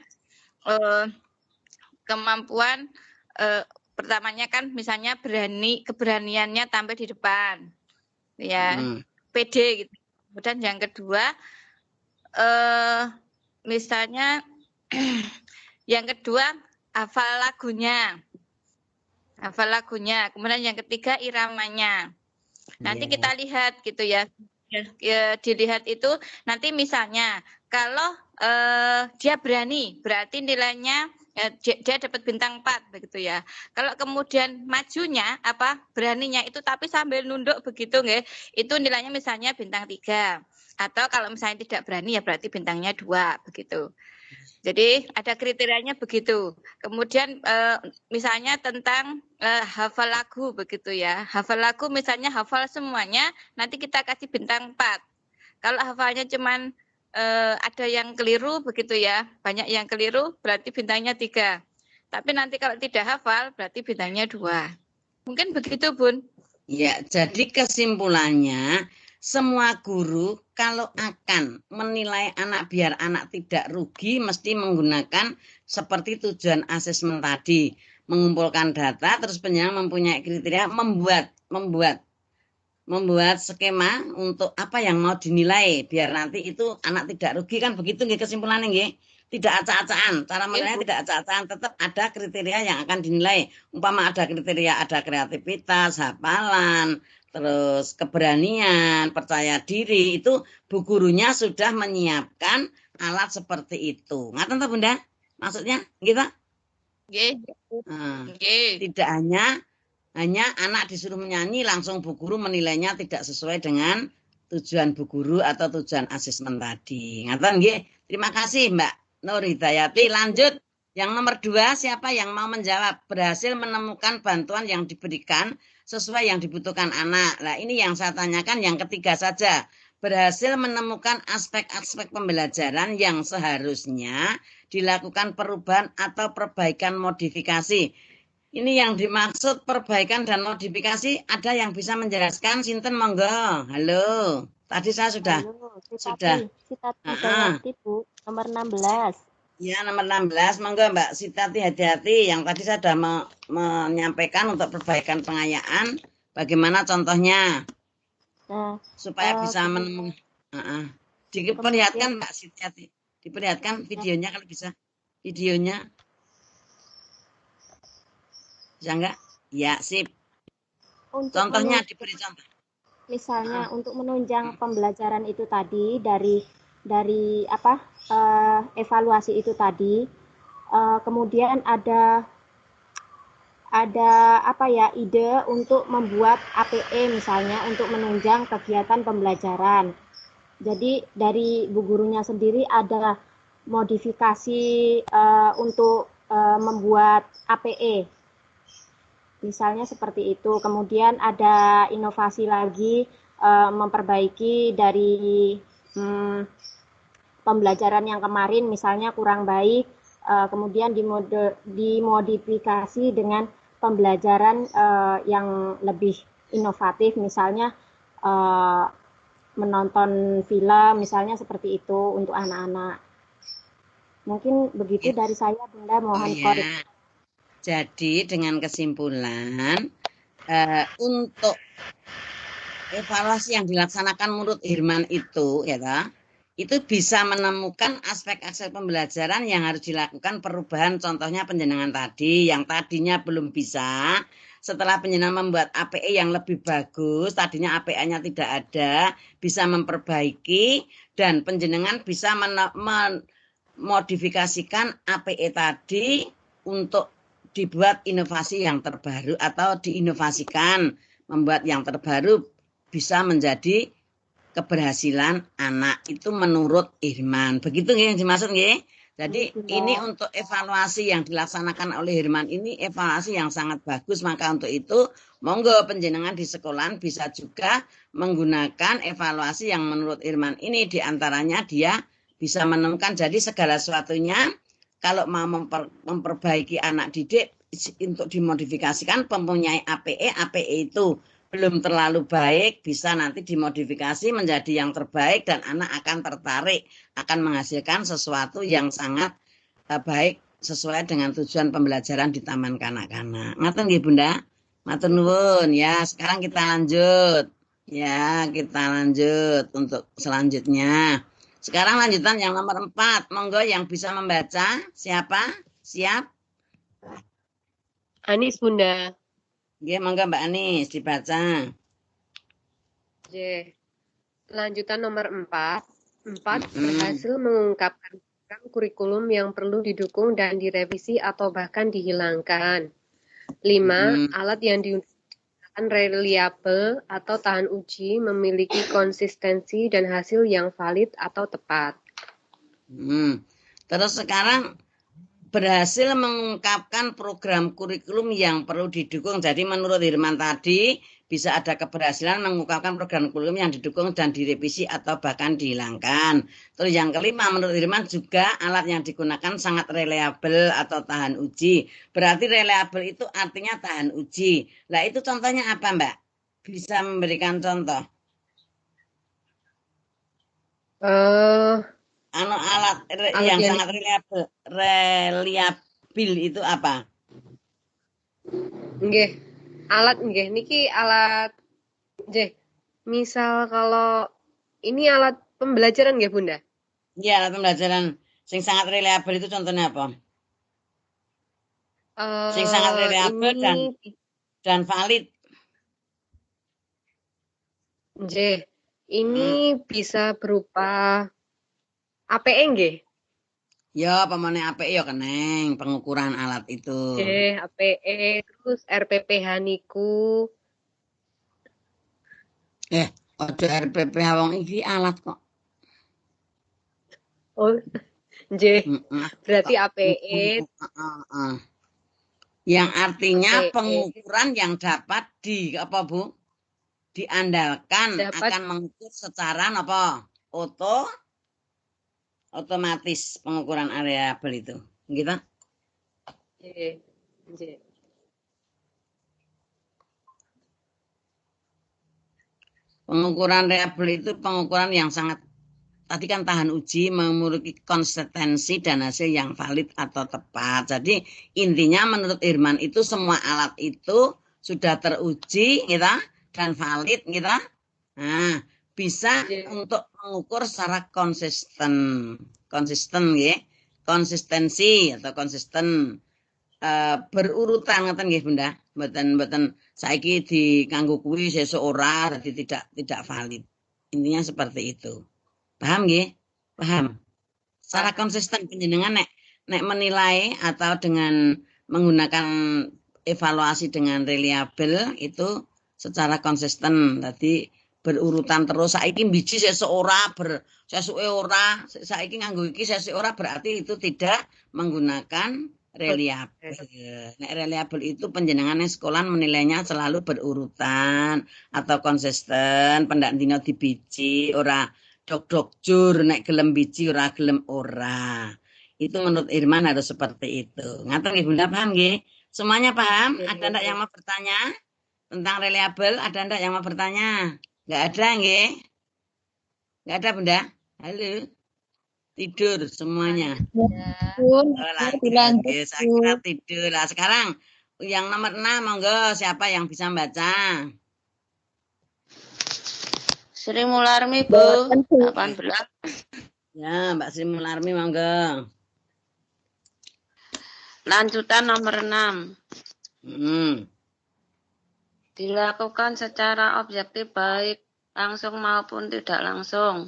kemampuan pertamanya kan misalnya keberaniannya tampil di depan. Ya, PD gitu. Kemudian yang kedua misalnya yang kedua hafal lagunya. Kemudian yang ketiga iramanya. Nanti kita lihat gitu ya. Dilihat itu nanti misalnya kalau dia berani berarti nilainya dia dapat bintang 4 begitu ya. Kalau kemudian majunya beraninya itu tapi sambil nunduk begitu nggih, itu nilainya misalnya bintang 3. Atau kalau misalnya tidak berani ya berarti bintangnya 2 begitu. Jadi ada kriterianya begitu. Kemudian misalnya tentang hafal lagu begitu ya. Hafal lagu misalnya hafal semuanya, nanti kita kasih bintang 4. Kalau hafalnya cuman ada yang keliru begitu ya, banyak yang keliru berarti bintangnya 3. Tapi nanti kalau tidak hafal berarti bintangnya 2. Mungkin begitu Bun. Ya, jadi kesimpulannya semua guru kalau akan menilai anak biar anak tidak rugi mesti menggunakan seperti tujuan asesmen tadi, mengumpulkan data, terus penjenengan mempunyai kriteria membuat skema untuk apa yang mau dinilai biar nanti itu anak tidak rugi, kan begitu nggih kesimpulannya nggih. Tidak acak-acakan, cara menilai tidak acak-acakan, tetap ada kriteria yang akan dinilai. Umpama ada kriteria, ada kreativitas, hafalan, terus keberanian, percaya diri, itu bu gurunya sudah menyiapkan alat seperti itu. Ngaten toh Bunda? Maksudnya gitu? Nggih. Tidak hanya anak disuruh menyanyi langsung bu guru menilainya tidak sesuai dengan tujuan bu guru atau tujuan asesmen tadi. Ngaten nggih? Terima kasih Mbak Nur Hidayati. Lanjut yang nomor 2, siapa yang mau menjawab? Berhasil menemukan bantuan yang diberikan sesuai yang dibutuhkan anak. Nah ini yang saya tanyakan yang ketiga saja. Berhasil menemukan aspek-aspek pembelajaran yang seharusnya dilakukan perubahan atau perbaikan modifikasi. Ini yang dimaksud perbaikan dan modifikasi, ada yang bisa menjelaskan? Sinten monggo. Halo. Tadi saya sudah. Sitati Hidayati Bu, nomor 16. Ya, nomor 16. Monggo Mbak Sitati hati-hati. Yang tadi saya sudah menyampaikan untuk perbaikan pengayaan. Bagaimana contohnya? Nah, supaya bisa menemukan. Diperlihatkan Mbak Sitati. Diperlihatkan videonya kalau bisa. Videonya. Bisa enggak? Ya, sip. Contohnya diberi contoh. Misalnya untuk menunjang pembelajaran itu tadi dari evaluasi itu tadi, kemudian ada ide untuk membuat APE misalnya untuk menunjang kegiatan pembelajaran. Jadi dari bu gurunya sendiri ada modifikasi untuk membuat APE. Misalnya seperti itu. Kemudian ada inovasi lagi memperbaiki dari pembelajaran yang kemarin misalnya kurang baik, kemudian dimodifikasi dengan pembelajaran yang lebih inovatif, misalnya menonton film misalnya seperti itu untuk anak-anak. Mungkin begitu dari saya Bunda, mohon koreksi. Jadi dengan kesimpulan untuk evaluasi yang dilaksanakan menurut Hirman itu itu bisa menemukan aspek-aspek pembelajaran yang harus dilakukan perubahan, contohnya penjenengan tadi yang tadinya belum bisa, setelah penjenengan membuat APE yang lebih bagus, tadinya APE-nya tidak ada, bisa memperbaiki dan penjenengan bisa memodifikasikan APE tadi untuk dibuat inovasi yang terbaru atau diinovasikan, membuat yang terbaru bisa menjadi keberhasilan anak. Itu menurut Hirman. Begitu nggih yang dimaksud nggih? Jadi ini untuk evaluasi yang dilaksanakan oleh Hirman ini evaluasi yang sangat bagus, maka untuk itu monggo penjenengan di sekolahan bisa juga menggunakan evaluasi yang menurut Hirman ini, diantaranya dia bisa menemukan jadi segala sesuatunya. Kalau mau memperbaiki anak didik untuk dimodifikasikan, mempunyai APE itu belum terlalu baik, bisa nanti dimodifikasi menjadi yang terbaik dan anak akan tertarik, akan menghasilkan sesuatu yang sangat baik sesuai dengan tujuan pembelajaran di taman kanak-kanak. Ngaten nggih Bunda? Matur nuwun ya. Sekarang kita lanjut. Ya, kita lanjut untuk selanjutnya. Sekarang lanjutan yang nomor 4. Monggo yang bisa membaca. Siapa? Siap? Anis, Bunda. Ya, monggo Mbak Anis dibaca. Oke. Lanjutan nomor 4. 4 berhasil mengungkapkan program kurikulum yang perlu didukung dan direvisi atau bahkan dihilangkan. 5. Alat yang digunakan reliable atau tahan uji, memiliki konsistensi dan hasil yang valid atau tepat. Terus sekarang berhasil mengungkapkan program kurikulum yang perlu didukung. Jadi menurut Hirman tadi bisa ada keberhasilan mengungkapkan program kurikulum yang didukung dan direvisi atau bahkan dihilangkan. Terus yang kelima menurut Hirman juga alat yang digunakan sangat reliable atau tahan uji. Berarti reliable itu artinya tahan uji. Nah itu contohnya apa Mbak? Bisa memberikan contoh. Alat yang sangat reliabil itu apa? Nggih. Alat nggih niki alat nggih. Misal kalau ini alat pembelajaran nggih Bunda? Iya, alat pembelajaran sing sangat reliable itu contohnya apa? Sing sangat reliable dan valid. Nggih. Ini bisa berupa APE nggih? Ya, pamane APE ya keneng pengukuran alat itu. Nggih, APE terus RPPH niku. Ada RPPH wong iki alat kok. Oh, nggih. Berarti APE. Yang artinya pengukuran yang dapat apa Bu? Diandalkan akan mengukur secara apa? Otomatis pengukuran variabel itu. Gitu? Nggih. Pengukuran variabel itu pengukuran yang sangat tadi kan tahan uji, memiliki konsistensi dan hasil yang valid atau tepat. Jadi intinya menurut Irman itu semua alat itu sudah teruji gitu, dan valid gitu. Nah, bisa untuk mengukur secara konsisten ya. Konsistensi atau konsisten berurutan ngoten nggih Bunda. Mboten saiki dikanggo kuwi sesuk ora dadi tidak valid. Intinya seperti itu. Paham nggih? Paham. Secara konsisten panjenengan nek menilai atau dengan menggunakan evaluasi dengan reliable itu secara konsisten. Tadi berurutan terus saiki biji sesuk ora sesuke ora, saiki nganggo iki sesuk ora berarti itu tidak menggunakan reliable. Nek reliable itu panjenengan sekolah menilainya selalu berurutan atau konsisten, pendak dina dibiji ora dok jur nek gelem biji ora gelem ora. Itu menurut Irman harus seperti itu. Ngaten nggih Bunda, paham nggih? Semuanya paham? Ada ndak yang mau bertanya tentang reliable? Ada ndak yang mau bertanya? Enggak ada nggih? Enggak ada Bunda? Halo. Tidur semuanya. Dilanjut. Saya kira tidur. Nah, sekarang yang nomor 6 monggo siapa yang bisa baca? Sri Mularmi, Bu. 18. Ya, Mbak Sri Mularmi, monggo. Lanjutan nomor 6. Dilakukan secara objektif baik langsung maupun tidak langsung.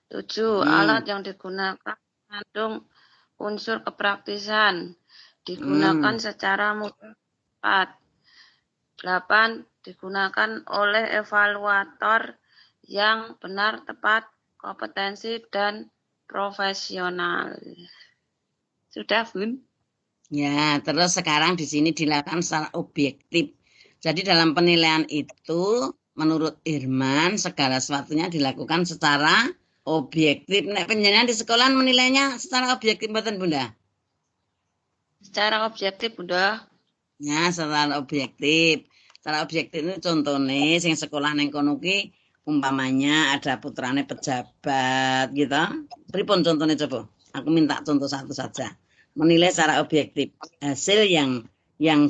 7. Alat yang digunakan mengandung unsur kepraktisan. Digunakan secara mudah. 8. Digunakan oleh evaluator yang benar, tepat, kompetensi, dan profesional. Sudah, Bun? Ya, terus sekarang di sini dilakukan secara objektif. Jadi dalam penilaian itu, menurut Irman, segala sesuatunya dilakukan secara objektif. Nek panjenengan di sekolah menilainya secara objektif mboten, Bunda? Secara objektif, Bunda. Ya, secara objektif. Secara objektif itu contohnya sing sekolah neng kono ki umpamanya ada putrane pejabat gitu. Pripun contohnya coba? Aku minta contoh satu saja. Menilai secara objektif hasil yang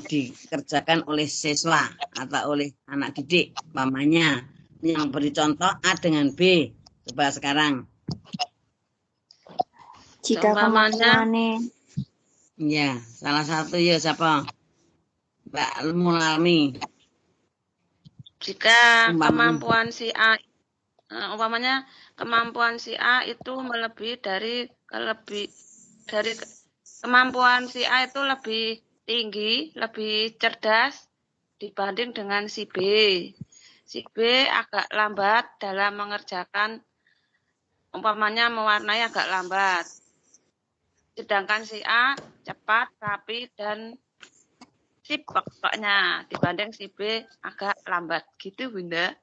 dikerjakan oleh siswa atau oleh anak didik. Umpamanya yang beri contoh A dengan B. Coba sekarang. Jika kemampuannya. Ya, salah satu ya siapa? Mbak Mularmi. Jika kemampuan si A, umpamanya kemampuan si A itu melebihi dari kemampuan si A itu lebih tinggi, lebih cerdas dibanding dengan si B. Si B agak lambat dalam mengerjakan, umpamanya mewarnai agak lambat. Sedangkan si A cepat, rapi, dan sip pokoknya dibanding si B agak lambat gitu Bunda.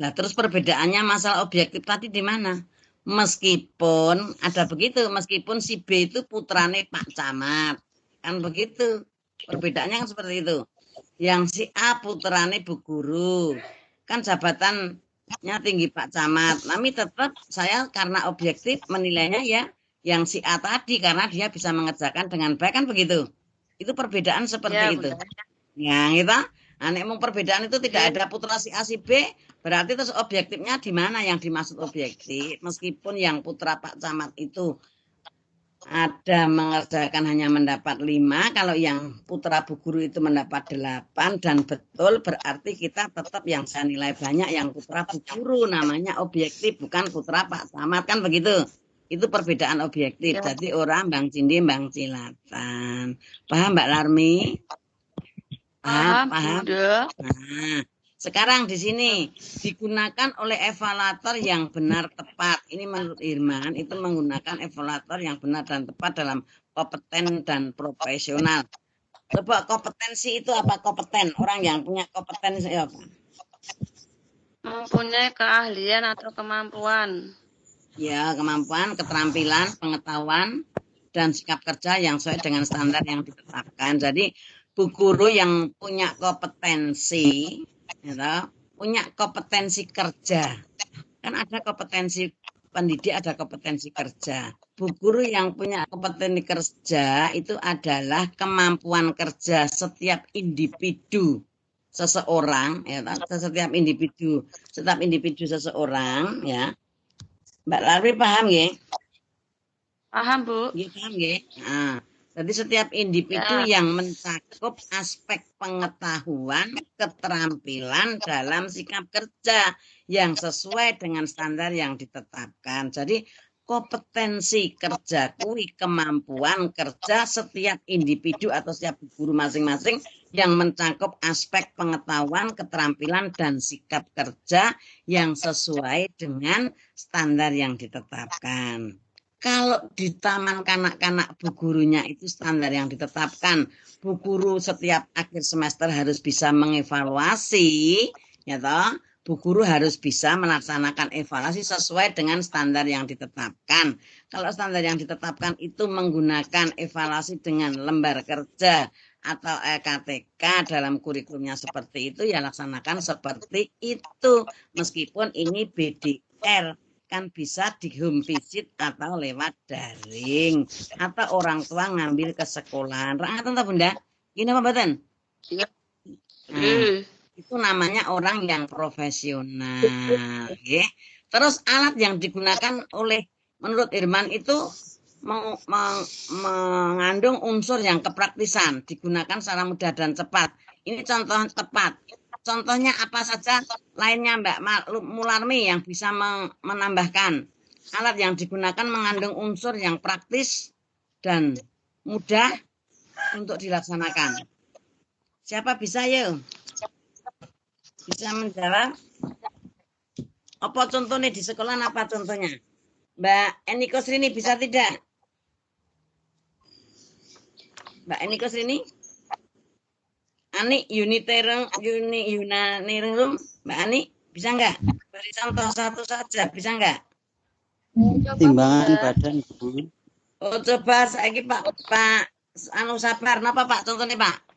Nah terus perbedaannya masalah objektif tadi di mana? Meskipun ada begitu, meskipun si B itu putrane Pak Camat, kan begitu. Perbedaannya kan seperti itu. Yang si A puterane Bu Guru. Kan jabatannya tinggi Pak Camat. Tapi tetap saya karena objektif menilainya ya yang si A tadi karena dia bisa mengerjakan dengan baik, kan begitu. Itu perbedaan seperti itu. Ya, gitu. Nah, perbedaan itu tidak ada putra si A si B, berarti terus objektifnya di mana yang dimaksud objektif? Meskipun yang putra Pak Camat itu ada mengerjakan hanya mendapat 5, kalau yang putra Bu Guru itu mendapat 8, dan betul berarti kita tetap yang saya nilai banyak yang putra Bu Guru, namanya objektif bukan putra Pak Camat, kan begitu. Itu perbedaan objektif. Ya. Jadi orang Bang Cindi, Bang Cilatan. Paham Mbak Larmi? Paham. Nah, sekarang di sini digunakan oleh evaluator yang benar tepat. Ini menurut Irman itu menggunakan evaluator yang benar dan tepat dalam kompeten dan profesional. Coba kompetensi itu apa? Kompeten, orang yang punya kompetensi apa? Mempunyai keahlian atau kemampuan. Ya, kemampuan, keterampilan, pengetahuan, dan sikap kerja yang sesuai dengan standar yang ditetapkan. Jadi Bu Guru yang punya kompetensi, ya, punya kompetensi kerja. Kan ada kompetensi pendidik, ada kompetensi kerja. Bu Guru yang punya kompetensi kerja itu adalah kemampuan kerja setiap individu seseorang, ya, setiap individu seseorang, ya. Mbak Larwi paham ya? Paham, Bu. Ya, paham ya? Nah, jadi setiap individu yang mencakup aspek pengetahuan, keterampilan dalam sikap kerja yang sesuai dengan standar yang ditetapkan. Jadi kompetensi kerja kuwi kemampuan kerja setiap individu atau setiap guru masing-masing yang mencakup aspek pengetahuan, keterampilan, dan sikap kerja yang sesuai dengan standar yang ditetapkan. Kalau di taman kanak-kanak Bu Gurunya itu standar yang ditetapkan, Bu Guru setiap akhir semester harus bisa mengevaluasi, ya toh. Bu Guru harus bisa melaksanakan evaluasi sesuai dengan standar yang ditetapkan. Kalau standar yang ditetapkan itu menggunakan evaluasi dengan lembar kerja atau EKTK dalam kurikulumnya seperti itu, ya laksanakan seperti itu. Meskipun ini BDR, kan bisa di home visit atau lewat daring. Atau orang tua ngambil ke sekolahan. Rangat entah Bunda? Ini apa Badan? Iya. Itu namanya orang yang profesional. Ya. Terus alat yang digunakan oleh menurut Irman itu mengandung unsur yang kepraktisan, digunakan secara mudah dan cepat. Ini contoh tepat. Contohnya apa saja lainnya Mbak Mularmi yang bisa menambahkan? Alat yang digunakan mengandung unsur yang praktis dan mudah untuk dilaksanakan. Siapa bisa yuk? Bisa menjawab? Apa contohnya di sekolah, apa contohnya? Mbak Eniko Srini bisa tidak? Mbak Eniko Srini? Ani Uniterum, Mbak Ani bisa enggak? Beri contoh satu saja, bisa enggak? Timbangan badan, Bu. Oh, coba saya Pak sabar, napa Pak contohnya Pak?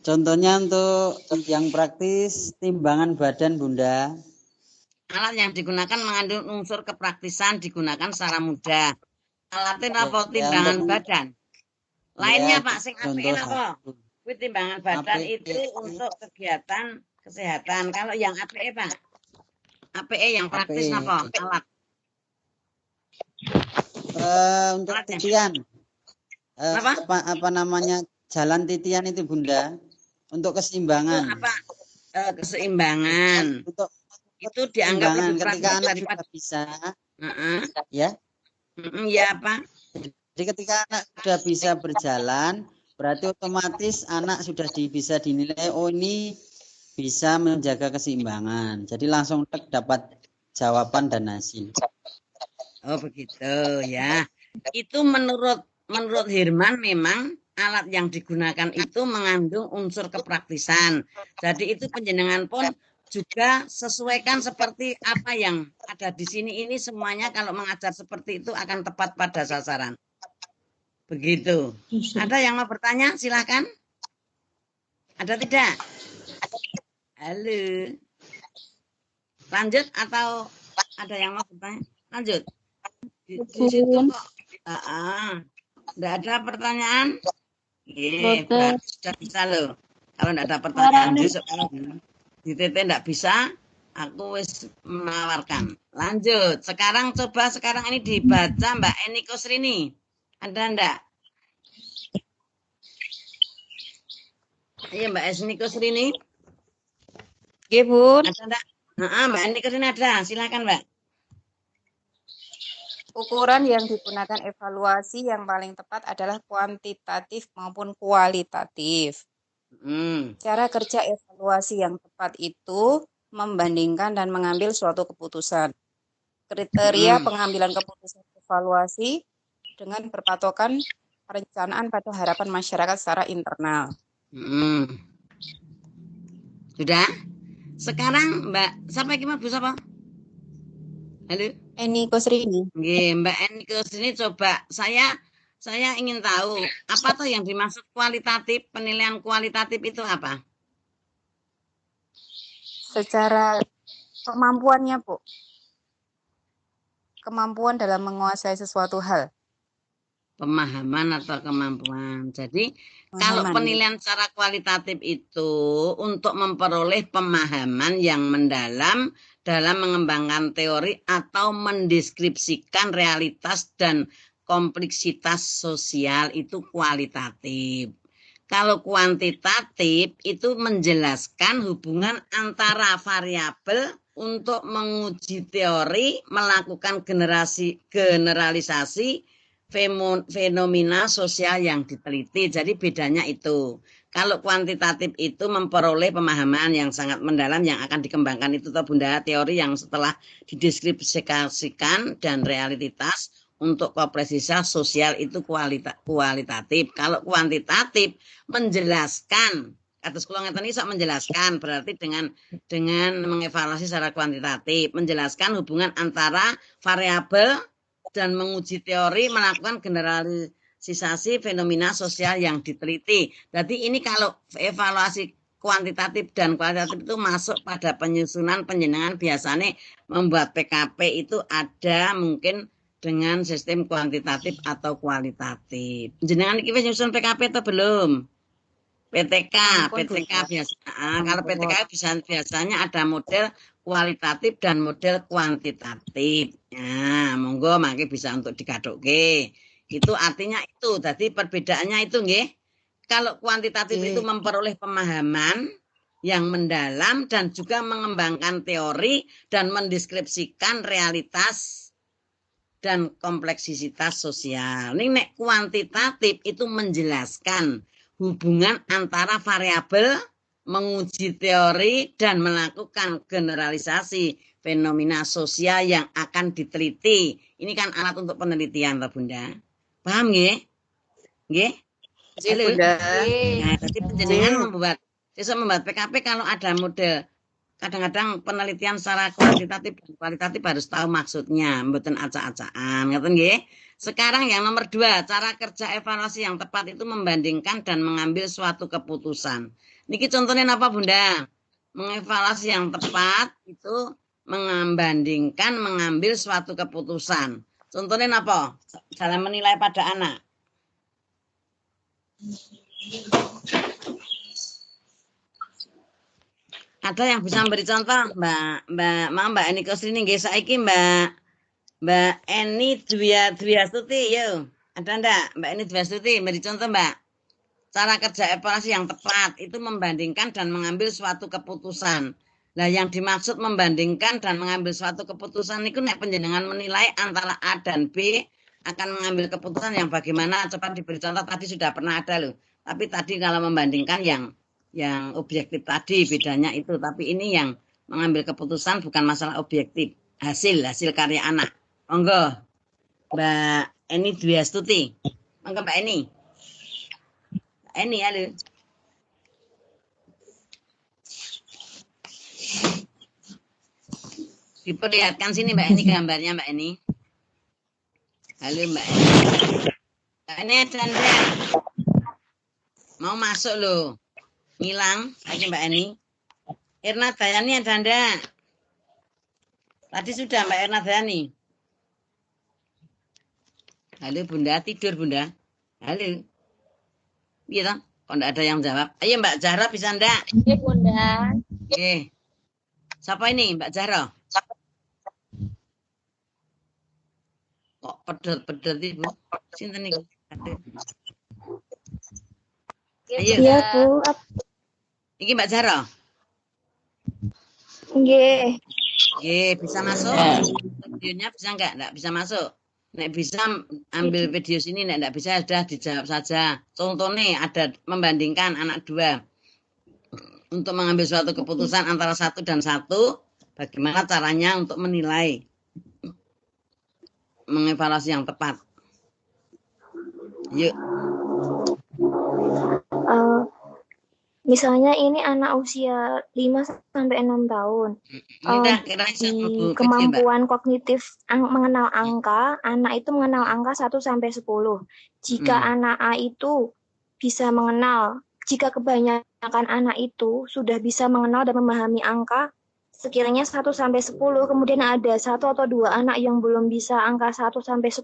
Contohnya untuk yang praktis timbangan badan Bunda. Alat yang digunakan mengandung unsur kepraktisan, digunakan secara mudah. Alatnya apa? Timbangan badan. Lainnya Pak, sing APE apa? Timbangan badan itu untuk kegiatan kesehatan. Kalau yang APE Pak? APE yang praktis apa? Alat. Untuk titian. Apa namanya? Jalan titian itu Bunda. Untuk keseimbangan. Itu apa? Keseimbangan. Itu dianggap ketika anak sudah bisa. Ya. Ya apa? Jadi ketika anak sudah bisa berjalan, berarti otomatis anak sudah bisa dinilai, oh ini bisa menjaga keseimbangan. Jadi langsung dapat jawaban dan hasil. Oh begitu ya. Itu menurut Hirman memang alat yang digunakan itu mengandung unsur kepraktisan. Jadi itu penjenengan pun juga sesuaikan seperti apa yang ada di sini ini, semuanya kalau mengajar seperti itu akan tepat pada sasaran. Begitu. Ada yang mau bertanya? Silakan. Ada tidak? Halo. Lanjut atau ada yang mau bertanya? Lanjut. Di situ kok. Enggak ada pertanyaan? Berarti sudah bisa loh. Kalau enggak ada pertanyaan besok kalau di TT enggak bisa, aku wis menawarkan. Lanjut. Sekarang ini dibaca Mbak Eni Kusrini. Ada enggak? Iya Mbak Eni Kusrini. Nggih, Bun. Ada enggak? Mbak Eni Kusrini ada. Silakan, Mbak. Ukuran yang digunakan evaluasi yang paling tepat adalah kuantitatif maupun kualitatif. Cara kerja evaluasi yang tepat itu membandingkan dan mengambil suatu keputusan. Kriteria pengambilan keputusan evaluasi dengan berpatokan perencanaan pada harapan masyarakat secara internal. Sudah? Sekarang Mbak, sampai gimana Bu siapa? Halo? Eni Kusrini. Nggih, Mbak Eni Kusrini coba saya ingin tahu apa tuh yang dimaksud kualitatif, penilaian kualitatif itu apa? Secara kemampuannya, Bu. Kemampuan dalam menguasai sesuatu hal. Pemahaman atau kemampuan. Jadi kalau penilaian secara kualitatif itu untuk memperoleh pemahaman yang mendalam dalam mengembangkan teori atau mendeskripsikan realitas dan kompleksitas sosial itu kualitatif. Kalau kuantitatif itu menjelaskan hubungan antara variabel untuk menguji teori, melakukan generalisasi fenomena sosial yang diteliti. Jadi bedanya itu. Kalau kuantitatif itu memperoleh pemahaman yang sangat mendalam yang akan dikembangkan itu Bunda, teori yang setelah dideskripsikan dan realitas untuk kompleksitas sosial itu kualitatif. Kalau kuantitatif menjelaskan, atas kula ngeten iki menjelaskan berarti dengan mengevaluasi secara kuantitatif, menjelaskan hubungan antara variabel dan menguji teori, melakukan generalisasi fenomena sosial yang diteliti. Jadi ini kalau evaluasi kuantitatif dan kualitatif itu masuk pada penyusunan penjenengan biasanya membuat PKP itu ada mungkin dengan sistem kuantitatif atau kualitatif. Jenengan iki wis nyusun PKP atau belum? PTK biasa. Kalau PTK biasanya ada model kualitatif dan model kuantitatif. Nah, monggo mangke bisa untuk digadokke. Itu artinya itu. Jadi perbedaannya itu nggih. Kalau kuantitatif itu memperoleh pemahaman yang mendalam dan juga mengembangkan teori dan mendeskripsikan realitas dan kompleksitas sosial. Ini nek kuantitatif itu menjelaskan hubungan antara variabel, menguji teori, dan melakukan generalisasi fenomena sosial yang akan diteliti. Ini kan alat untuk penelitian, Pak Bunda. Paham nggih? Nggih? Bunda. Nah, jadi penjenengan membuat PKP kalau ada model. Kadang-kadang penelitian secara kuantitatif dan kualitatif harus tahu maksudnya, mboten acak-acakan, ngoten nggih. Sekarang yang nomor 2, cara kerja evaluasi yang tepat itu membandingkan dan mengambil suatu keputusan. Niki contohnya apa Bunda? Mengevaluasi yang tepat itu membandingkan mengambil suatu keputusan. Contohnya apa? Dalam menilai pada anak. Ada yang bisa memberi contoh, Mbak Eni Kusrini nggih saiki Mbak Eni Dwiastuti yo. Ada ndak Mbak Eni Dwiastuti beri contoh Mbak. Cara kerja evaluasi yang tepat itu membandingkan dan mengambil suatu keputusan. Nah, yang dimaksud membandingkan dan mengambil suatu keputusan itu nek panjenengan menilai antara A dan B akan mengambil keputusan yang bagaimana, coba diberi contoh, tadi sudah pernah ada loh. Tapi tadi kalau membandingkan yang objektif tadi bedanya itu, tapi ini yang mengambil keputusan bukan masalah objektif, hasil karya anak. Monggo Mbak Eni Dwiastuti. Monggo Mbak Eni. Halo. Diperlihatkan sini Mbak Eni gambarnya Mbak Eni. Halo Mbak Eni. Mbak Eni dan mau masuk loh. Hilang lagi Mbak Eni. Irna Dayani ada enggak? Tadi sudah Mbak Irna Dayani. Halo Bunda, tidur Bunda. Halo. Iya, kok enggak ada yang jawab? Ayo Mbak Zahra bisa enggak? Iya Bunda. Oke. Siapa ini Mbak Zahra? Kok pedot-pedot Ibu? Sinten niku? Ayo. Iya, Bu. Iki Mbak Zahra. Nggih. Nggih, bisa masuk? Videonya bisa enggak? Enggak bisa masuk. Nek bisa ambil video sini, nek enggak bisa sudah dijawab saja. Contohnya ada membandingkan anak dua. Untuk mengambil suatu keputusan antara 1 dan 1, bagaimana caranya untuk menilai, mengevaluasi yang tepat. Yuk. Misalnya ini anak usia 5-6 tahun. Di kemampuan kognitif mengenal angka, anak itu mengenal angka 1-10. Jika anak A itu bisa mengenal, jika kebanyakan anak itu sudah bisa mengenal dan memahami angka sekiranya 1-10, kemudian ada 1 atau 2 anak yang belum bisa angka 1-10,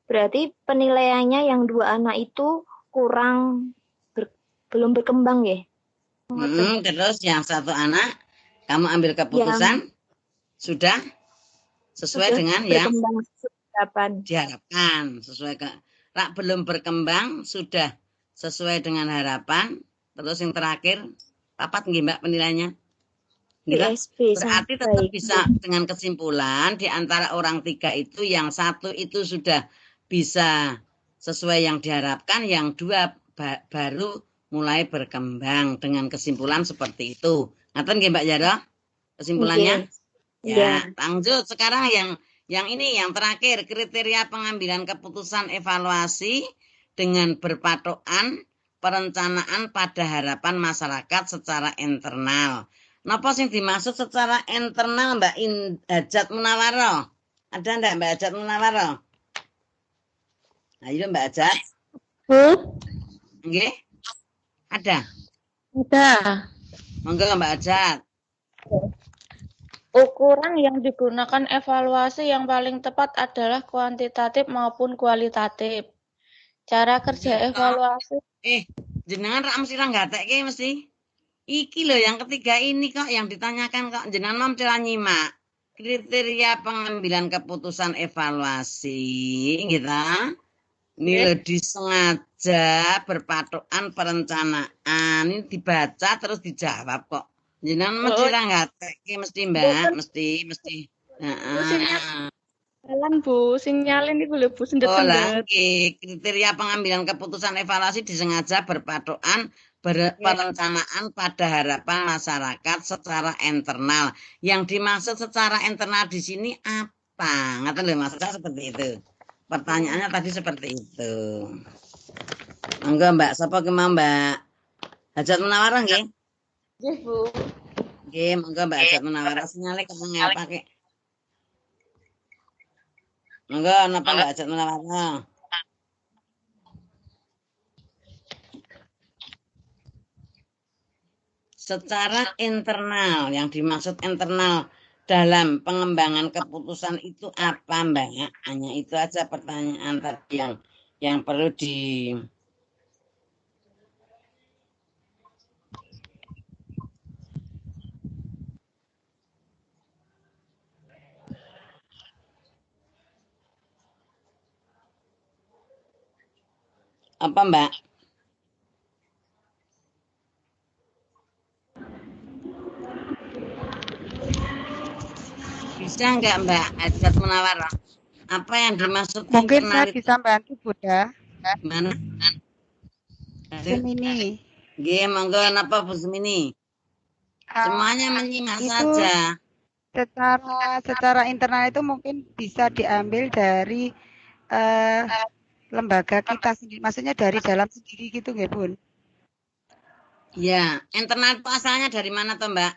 berarti penilaiannya yang 2 anak itu kurang belum berkembang ya. Terus yang 1 anak kamu ambil keputusan sudah sesuai dengan yang diharapkan, belum berkembang sudah sesuai dengan harapan. Terus yang terakhir papat nggih Mbak penilaiannya. Berarti tetap bisa dengan kesimpulan di antara orang 3 itu yang 1 itu sudah bisa sesuai yang diharapkan, yang 2 baru mulai berkembang, dengan kesimpulan seperti itu. Ngaten nggih Mbak Zahra? Kesimpulannya? Ya, lanjut sekarang yang ini yang terakhir, kriteria pengambilan keputusan evaluasi dengan berpatokan perencanaan pada harapan masyarakat secara internal. Napa sing dimaksud secara internal Mbak Hajat Munawaro? Ada ndak Mbak Hajat Munawaro? Ayo Mbak Hajat. Nggih? Ada? Ada. Monggo Mbak Hajat. Ukuran yang digunakan evaluasi yang paling tepat adalah kuantitatif maupun kualitatif. Cara kerja evaluasi. Jenengan rak mesti nggatekke mesti. Iki loh yang ketiga ini kok yang ditanyakan kok jenengan mam cara nyimak. Kriteria pengambilan keputusan evaluasi gitu. Ini disengaja berpatokan perencanaan. Ini dibaca terus dijawab kok. Jenengan mesti ra ngatekke mesti Mbak, mesti. Jalan Bu, sinyalin iku lho Bu sendet-sendet. Kriteria pengambilan keputusan evaluasi disengaja berpatokan perencanaan pada harapan masyarakat secara internal. Yang dimaksud secara internal di sini apa? Ngaten lho maksudnya seperti itu. Pertanyaannya tadi seperti itu. Monggo Mbak, sapa ki mau Mbak? Hajat Munawaro nggih? Nggih, Bu. Nggih, monggo Mbak Hajat Munawaro sinyale ketemu pakai. Monggo napa Mbak Hajat Munawaro? Secara internal, yang dimaksud internal dalam pengembangan keputusan itu apa Mbak? Hanya itu aja pertanyaan tadi yang perlu di apa Mbak? Bisa enggak Mbak Hajat Munawaro? Apa yang dimaksud mungkin saya bisa bantu Bunda. Gimana? Semini. Nggih, monggo napa Bu Semini? Semuanya menyimak saja. Secara internal itu mungkin bisa diambil dari lembaga kita sendiri, maksudnya dari dalam sendiri gitu nggih Bun? Ya, internal itu asalnya dari mana toh Mbak?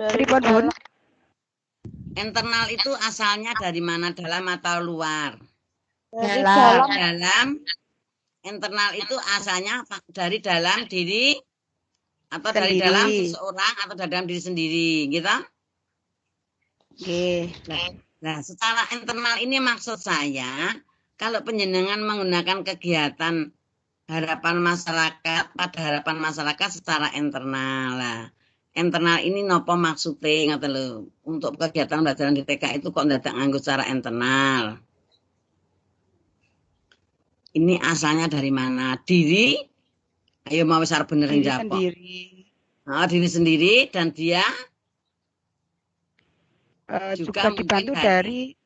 Dari Bun. Internal itu asalnya dari mana, dalam atau luar? Dalam. internal itu asalnya dari dalam diri atau dari dalam seseorang atau dari dalam diri sendiri, gitu. Oke. Nah, secara internal ini maksud saya, kalau penjenengan menggunakan kegiatan harapan masyarakat pada harapan masyarakat secara internal lah. Internal ini nopo maksudnya ngoten lho. Untuk kegiatan pembelajaran di TK itu kok ndak nganggo secara internal. Ini asalnya dari mana? Diri? Ayo mau besar benerin jawab. Sendiri. Nah, diri sendiri dan dia juga dibantu dari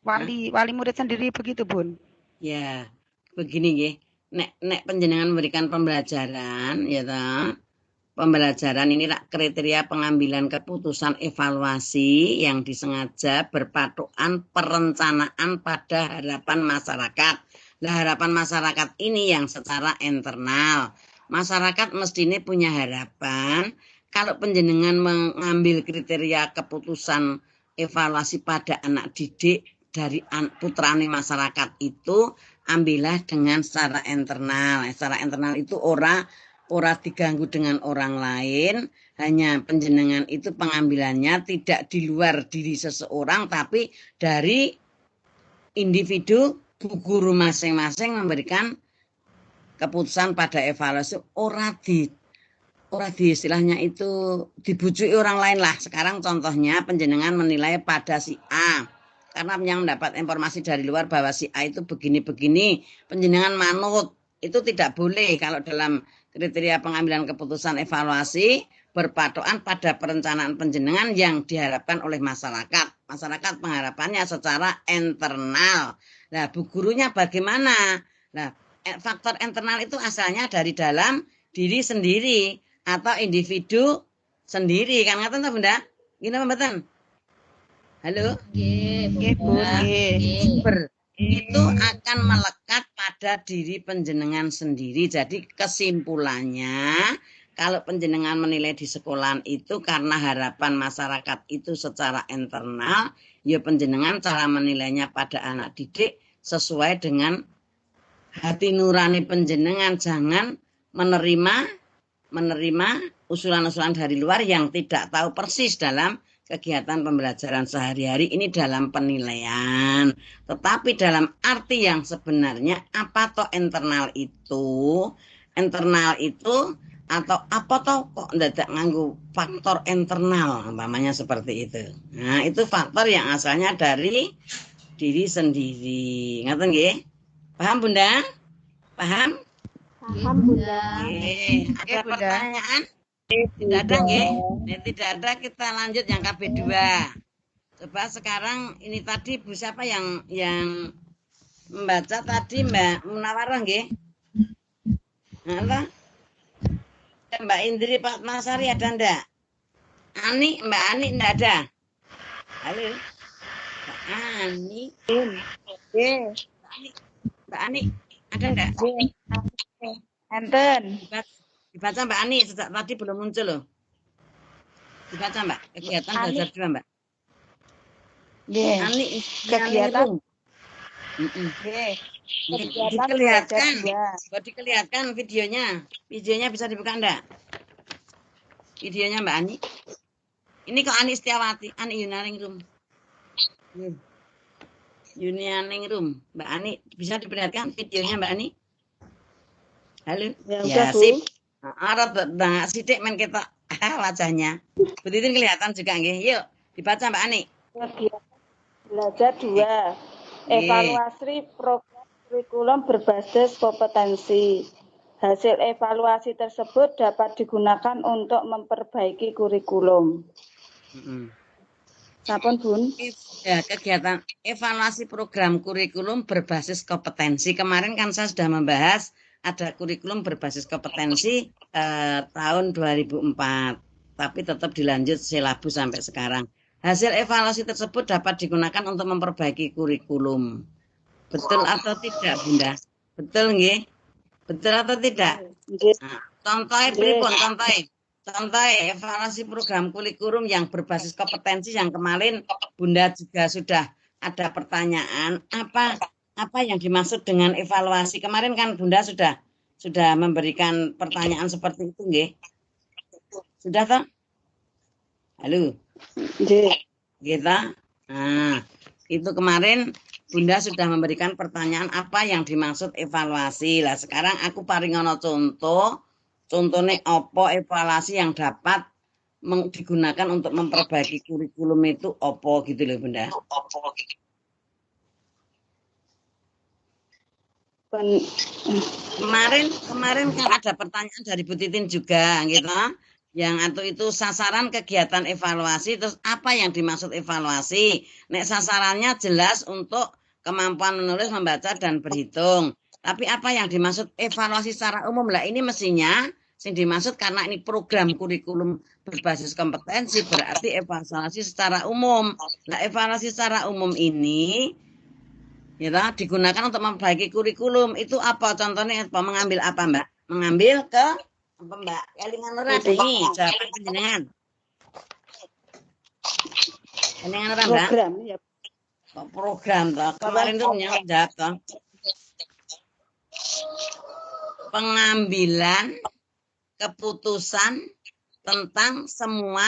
wali murid sendiri begitu, Bun? Ya, begini nggih. Nek panjenengan memberikan pembelajaran ya toh. Pembelajaran ini kriteria pengambilan keputusan evaluasi yang disengaja berpatokan perencanaan pada harapan masyarakat. Nah, harapan masyarakat ini yang secara internal. Masyarakat mestinya punya harapan kalau panjenengan mengambil kriteria keputusan evaluasi pada anak didik dari putrane masyarakat itu, ambillah dengan secara internal. Secara internal itu ora diganggu dengan orang lain, hanya panjenengan itu pengambilannya tidak di luar diri seseorang, tapi dari individu bu guru masing-masing memberikan keputusan pada evaluasi, ora di istilahnya itu dibujuki orang lain lah. Sekarang contohnya panjenengan menilai pada si A, karena yang mendapat informasi dari luar bahwa si A itu begini-begini, panjenengan manut, itu tidak boleh kalau dalam kriteria pengambilan keputusan evaluasi berpatokan pada perencanaan panjenengan yang diharapkan oleh masyarakat. Masyarakat pengharapannya secara internal. Nah, bu gurunya bagaimana? Nah, faktor internal itu asalnya dari dalam diri sendiri atau individu sendiri. Kan ngaten ta, Bunda? Gini mboten? Halo? Nggih, Bu. Nggih. Itu akan melekat pada diri panjenengan sendiri. Jadi kesimpulannya, kalau panjenengan menilai di sekolahan itu karena harapan masyarakat itu secara internal, ya panjenengan cara menilainya pada anak didik sesuai dengan hati nurani panjenengan. Jangan menerima usulan-usulan dari luar yang tidak tahu persis dalam kegiatan pembelajaran sehari-hari ini dalam penilaian. Tetapi dalam arti yang sebenarnya apa toh internal itu? Internal itu atau apa toh kok ndadak nganggo faktor internal umpamanya seperti itu. Nah, itu faktor yang asalnya dari diri sendiri. Ngaten nggih? Paham, Bunda? Paham? Paham, Bunda. Ada pertanyaan? Tidak ada nggih? Tidak ada, kita lanjut yang KB2. Coba sekarang ini tadi Bu siapa yang membaca tadi, Mbak Munawarah nggih? Halo? Mbak Indri Pak Masari ada ndak? Mbak Ani ndak ada? Halo? Mbak Ani? Mbak Ani ada ndak? Enten. Dibaca Mbak Ani, sejak tadi belum muncul loh. Dibaca Mbak, kegiatan belajar 2 Mbak. Nggih. Ani, kegiatan. Dikelihatkan videonya. Videonya bisa dibuka enggak? Videonya Mbak Ani. Ini kok Ani Setiawati, Ani Yunaringrum. Yunaringrum. Mbak Ani, bisa diperlihatkan videonya Mbak Ani? Halo? Ya, sip. Arab sidik men kita wajahnya. Betul kelihatan juga nggih. Yuk, dibaca Mbak Ani. Belajar 2. Evaluasi program kurikulum berbasis kompetensi. Hasil evaluasi tersebut dapat digunakan untuk memperbaiki kurikulum. Sampun, Bun? Ya, kegiatan evaluasi program kurikulum berbasis kompetensi. Kemarin kan saya sudah membahas ada kurikulum berbasis kompetensi tahun 2004, tapi tetap dilanjut silabus sampai sekarang. Hasil evaluasi tersebut dapat digunakan untuk memperbaiki kurikulum. Betul atau tidak, Bunda? Betul nggih? Betul atau tidak? Nah, contohnya pripun contoh evaluasi program kurikulum yang berbasis kompetensi yang kemarin Bunda juga sudah ada pertanyaan, apa apa yang dimaksud dengan evaluasi? Kemarin kan Bunda sudah memberikan pertanyaan seperti itu, nggih? Sudah toh? Halo. Kita. Nah, itu kemarin Bunda sudah memberikan pertanyaan apa yang dimaksud evaluasi. Lah sekarang aku paringono contohnya apa evaluasi yang dapat digunakan untuk memperbaiki kurikulum itu apa gitu loh Bunda. Kemarin kan ada pertanyaan dari Bu Titin juga gitu. Yang itu sasaran kegiatan evaluasi, terus apa yang dimaksud evaluasi? Nek sasarannya jelas untuk kemampuan menulis, membaca dan berhitung. Tapi apa yang dimaksud evaluasi secara umum? Lah ini mestinya yang dimaksud karena ini program kurikulum berbasis kompetensi berarti evaluasi secara umum. Nah, evaluasi secara umum ini ya digunakan untuk memperbaiki kurikulum. Itu apa contohnya? Mengambil apa, Mbak? Mengambil ke apa, Mbak? Kelingan ora nih, jawaban panjenengan. Kelingan ora, Mbak? Program ya. Program toh. Kemarin tuh jawab toh. Pengambilan keputusan tentang semua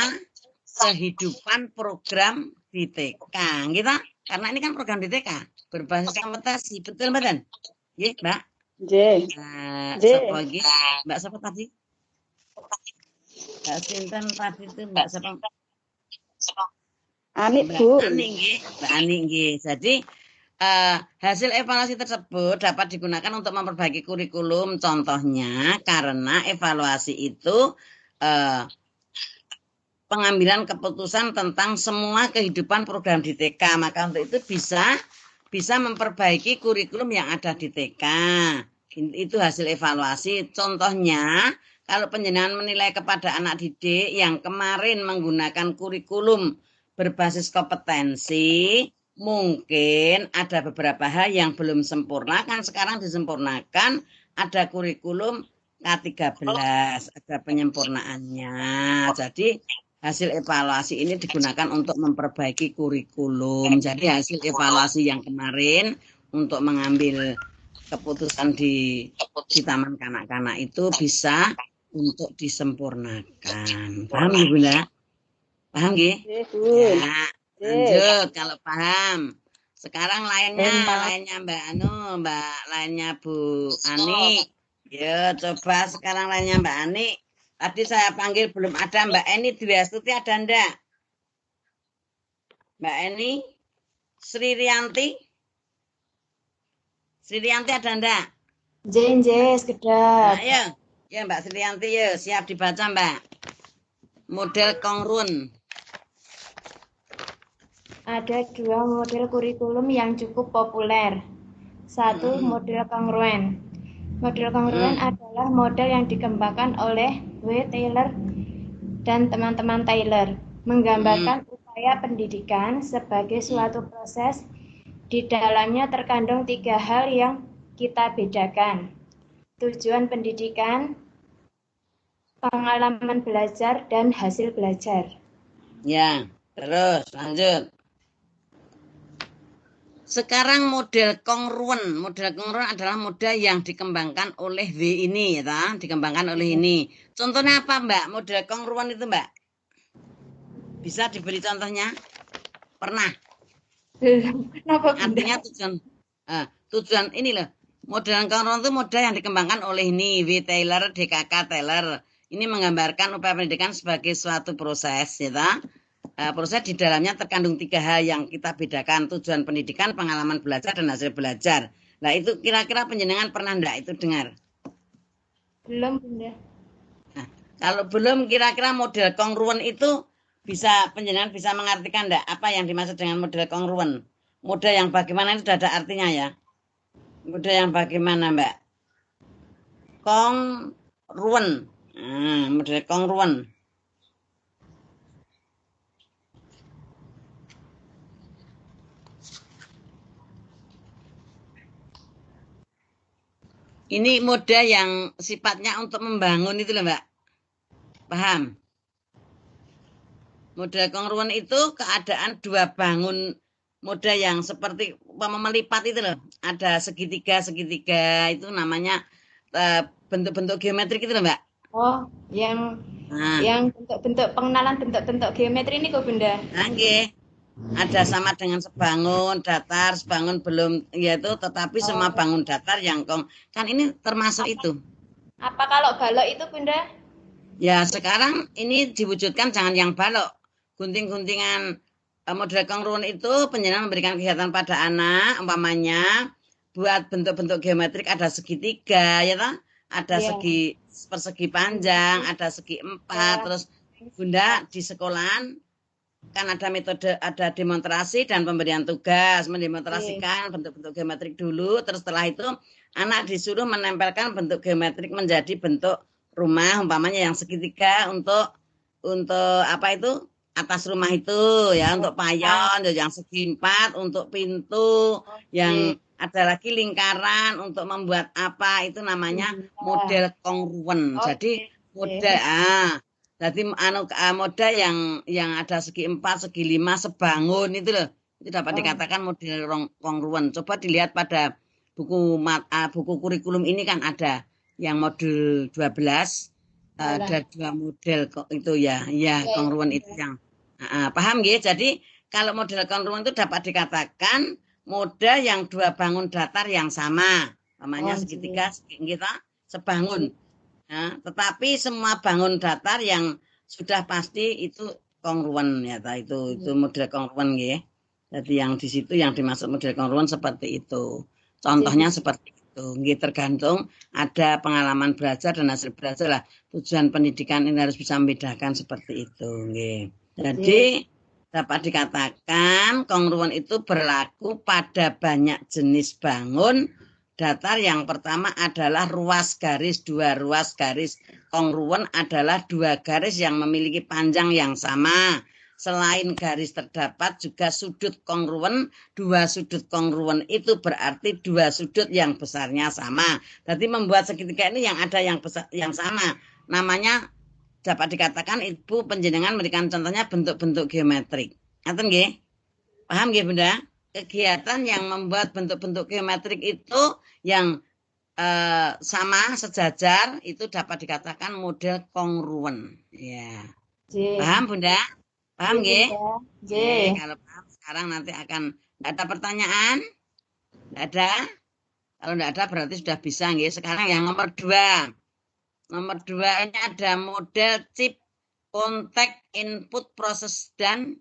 kehidupan program di TK, gitu. Karena ini kan program di TK berbasis kompetensi, betul Mbak? Iya, Mbak. Siapa lagi? Mbak siapa tadi? Mbak Sinten tadi itu Mbak siapa? Ani, Bu. Mbak Ani nggih. Jadi hasil evaluasi tersebut dapat digunakan untuk memperbaiki kurikulum. Contohnya karena evaluasi itu pengambilan keputusan tentang semua kehidupan program di TK. Maka untuk itu bisa memperbaiki kurikulum yang ada di TK. Itu hasil evaluasi. Contohnya, kalau panjenengan menilai kepada anak didik yang kemarin menggunakan kurikulum berbasis kompetensi, mungkin ada beberapa hal yang belum sempurna, kan sekarang disempurnakan, ada kurikulum K13, ada penyempurnaannya. Jadi hasil evaluasi ini digunakan untuk memperbaiki kurikulum. Jadi hasil evaluasi yang kemarin untuk mengambil keputusan di taman kanak-kanak itu bisa untuk disempurnakan. Paham ya Bunda? Paham nggih? Ya, lanjut kalau paham. Sekarang lainnya lainnya Bu Ani. Ya, coba sekarang lainnya Mbak Ani. Tadi saya panggil belum ada. Mbak Eni Dwiastuti ada enggak? Mbak Eni? Sri Rianti ada enggak? Sekedar. Nah, ya Mbak Sri Rianti ya, siap dibaca Mbak. Model kongruen. Ada dua model kurikulum yang cukup populer. Satu, model kongruen. Model kongruen adalah model yang dikembangkan oleh W. Taylor dan teman-teman Taylor, menggambarkan upaya pendidikan sebagai suatu proses. Di dalamnya terkandung 3 hal yang kita bedakan: tujuan pendidikan, pengalaman belajar, dan hasil belajar. Ya, terus lanjut. Sekarang model kongruen. Model kongruen adalah model yang dikembangkan oleh W ini, ya, dikembangkan oleh ini. Contohnya apa, Mbak? Model kongruen itu, Mbak? Bisa diberi contohnya? Pernah? Artinya tujuan ini loh. Model kongruen itu model yang dikembangkan oleh ini, W. Taylor, DKK Taylor. Ini menggambarkan upaya pendidikan sebagai suatu proses, ya, proses di dalamnya terkandung 3 hal yang kita bedakan: tujuan pendidikan, pengalaman belajar, dan hasil belajar. Nah itu kira-kira panjenengan pernah enggak itu dengar? Belum Bunda. Nah, kalau belum, kira-kira model kongruen itu panjenengan bisa mengartikan enggak apa yang dimaksud dengan model kongruen? Model yang bagaimana itu sudah ada artinya ya? Model yang bagaimana Mbak? Kongruen. Model kongruen. Ini model yang sifatnya untuk membangun itu loh Mbak. Paham? Model kongruen itu keadaan 2 bangun model yang seperti melipat itu loh. Ada segitiga itu namanya bentuk-bentuk geometrik itu loh, Mbak. Oh, yang bentuk-bentuk pengenalan bentuk-bentuk geometri ini kok Bunda. Nggih. Ada sama dengan sebangun, datar, sebangun belum, yaitu tetapi semua bangun datar yang kan ini termasuk itu. Apa kalau balok itu Bunda? Ya sekarang ini diwujudkan jangan yang balok. Gunting-guntingan model kongruen itu penjenengan memberikan kegiatan pada anak, umpamanya buat bentuk-bentuk geometrik ada segitiga, ya toh? Ada segi persegi panjang, ada segi 4, terus Bunda di sekolahan kan ada metode, ada demonstrasi dan pemberian tugas, mendemonstrasikan bentuk-bentuk geometrik dulu, terus setelah itu anak disuruh menempelkan bentuk geometrik menjadi bentuk rumah, umpamanya yang segitiga untuk apa itu atas rumah itu ya, untuk payon, yang segi 4 untuk pintu, yang ada lagi lingkaran untuk membuat apa itu namanya model kongruen. Jadi model jadi model yang ada segi 4, segi 5 sebangun itu loh. Itu dapat dikatakan model kongruen. Coba dilihat pada buku kurikulum ini kan ada yang model 12 ada 2 model itu ya kongruen itu yang paham nggih? Jadi kalau model kongruen itu dapat dikatakan model yang 2 bangun datar yang sama, namanya segitiga kita sebangun. Nah, tetapi semua bangun datar yang sudah pasti itu kongruen ya, itu model kongruen nggih. Jadi yang di situ yang dimaksud model kongruen seperti itu. Contohnya seperti itu, nggih, tergantung ada pengalaman belajar dan hasil belajar lah. Tujuan pendidikan ini harus bisa membedakan seperti itu, nggih. Jadi dapat dikatakan kongruen itu berlaku pada banyak jenis bangun datar. Yang pertama adalah ruas garis, 2 ruas garis. Kongruen adalah 2 garis yang memiliki panjang yang sama. Selain garis terdapat juga sudut kongruen. 2 sudut kongruen itu berarti 2 sudut yang besarnya sama. Jadi membuat segitiga ini yang ada yang besar, yang sama. Namanya dapat dikatakan Ibu penjenengan memberikan contohnya bentuk-bentuk geometrik. Ngaten nggih? Paham nggih Bunda? Kegiatan yang membuat bentuk-bentuk geometrik itu yang sama sejajar itu dapat dikatakan model kongruen. Ya. Paham Bunda? Paham nggih? Kalau paham sekarang nanti akan ada pertanyaan? Tidak ada? Kalau tidak ada berarti sudah bisa nggih. Sekarang yang nomor 2. Nomor 2 ini ada model chip kontak input proses dan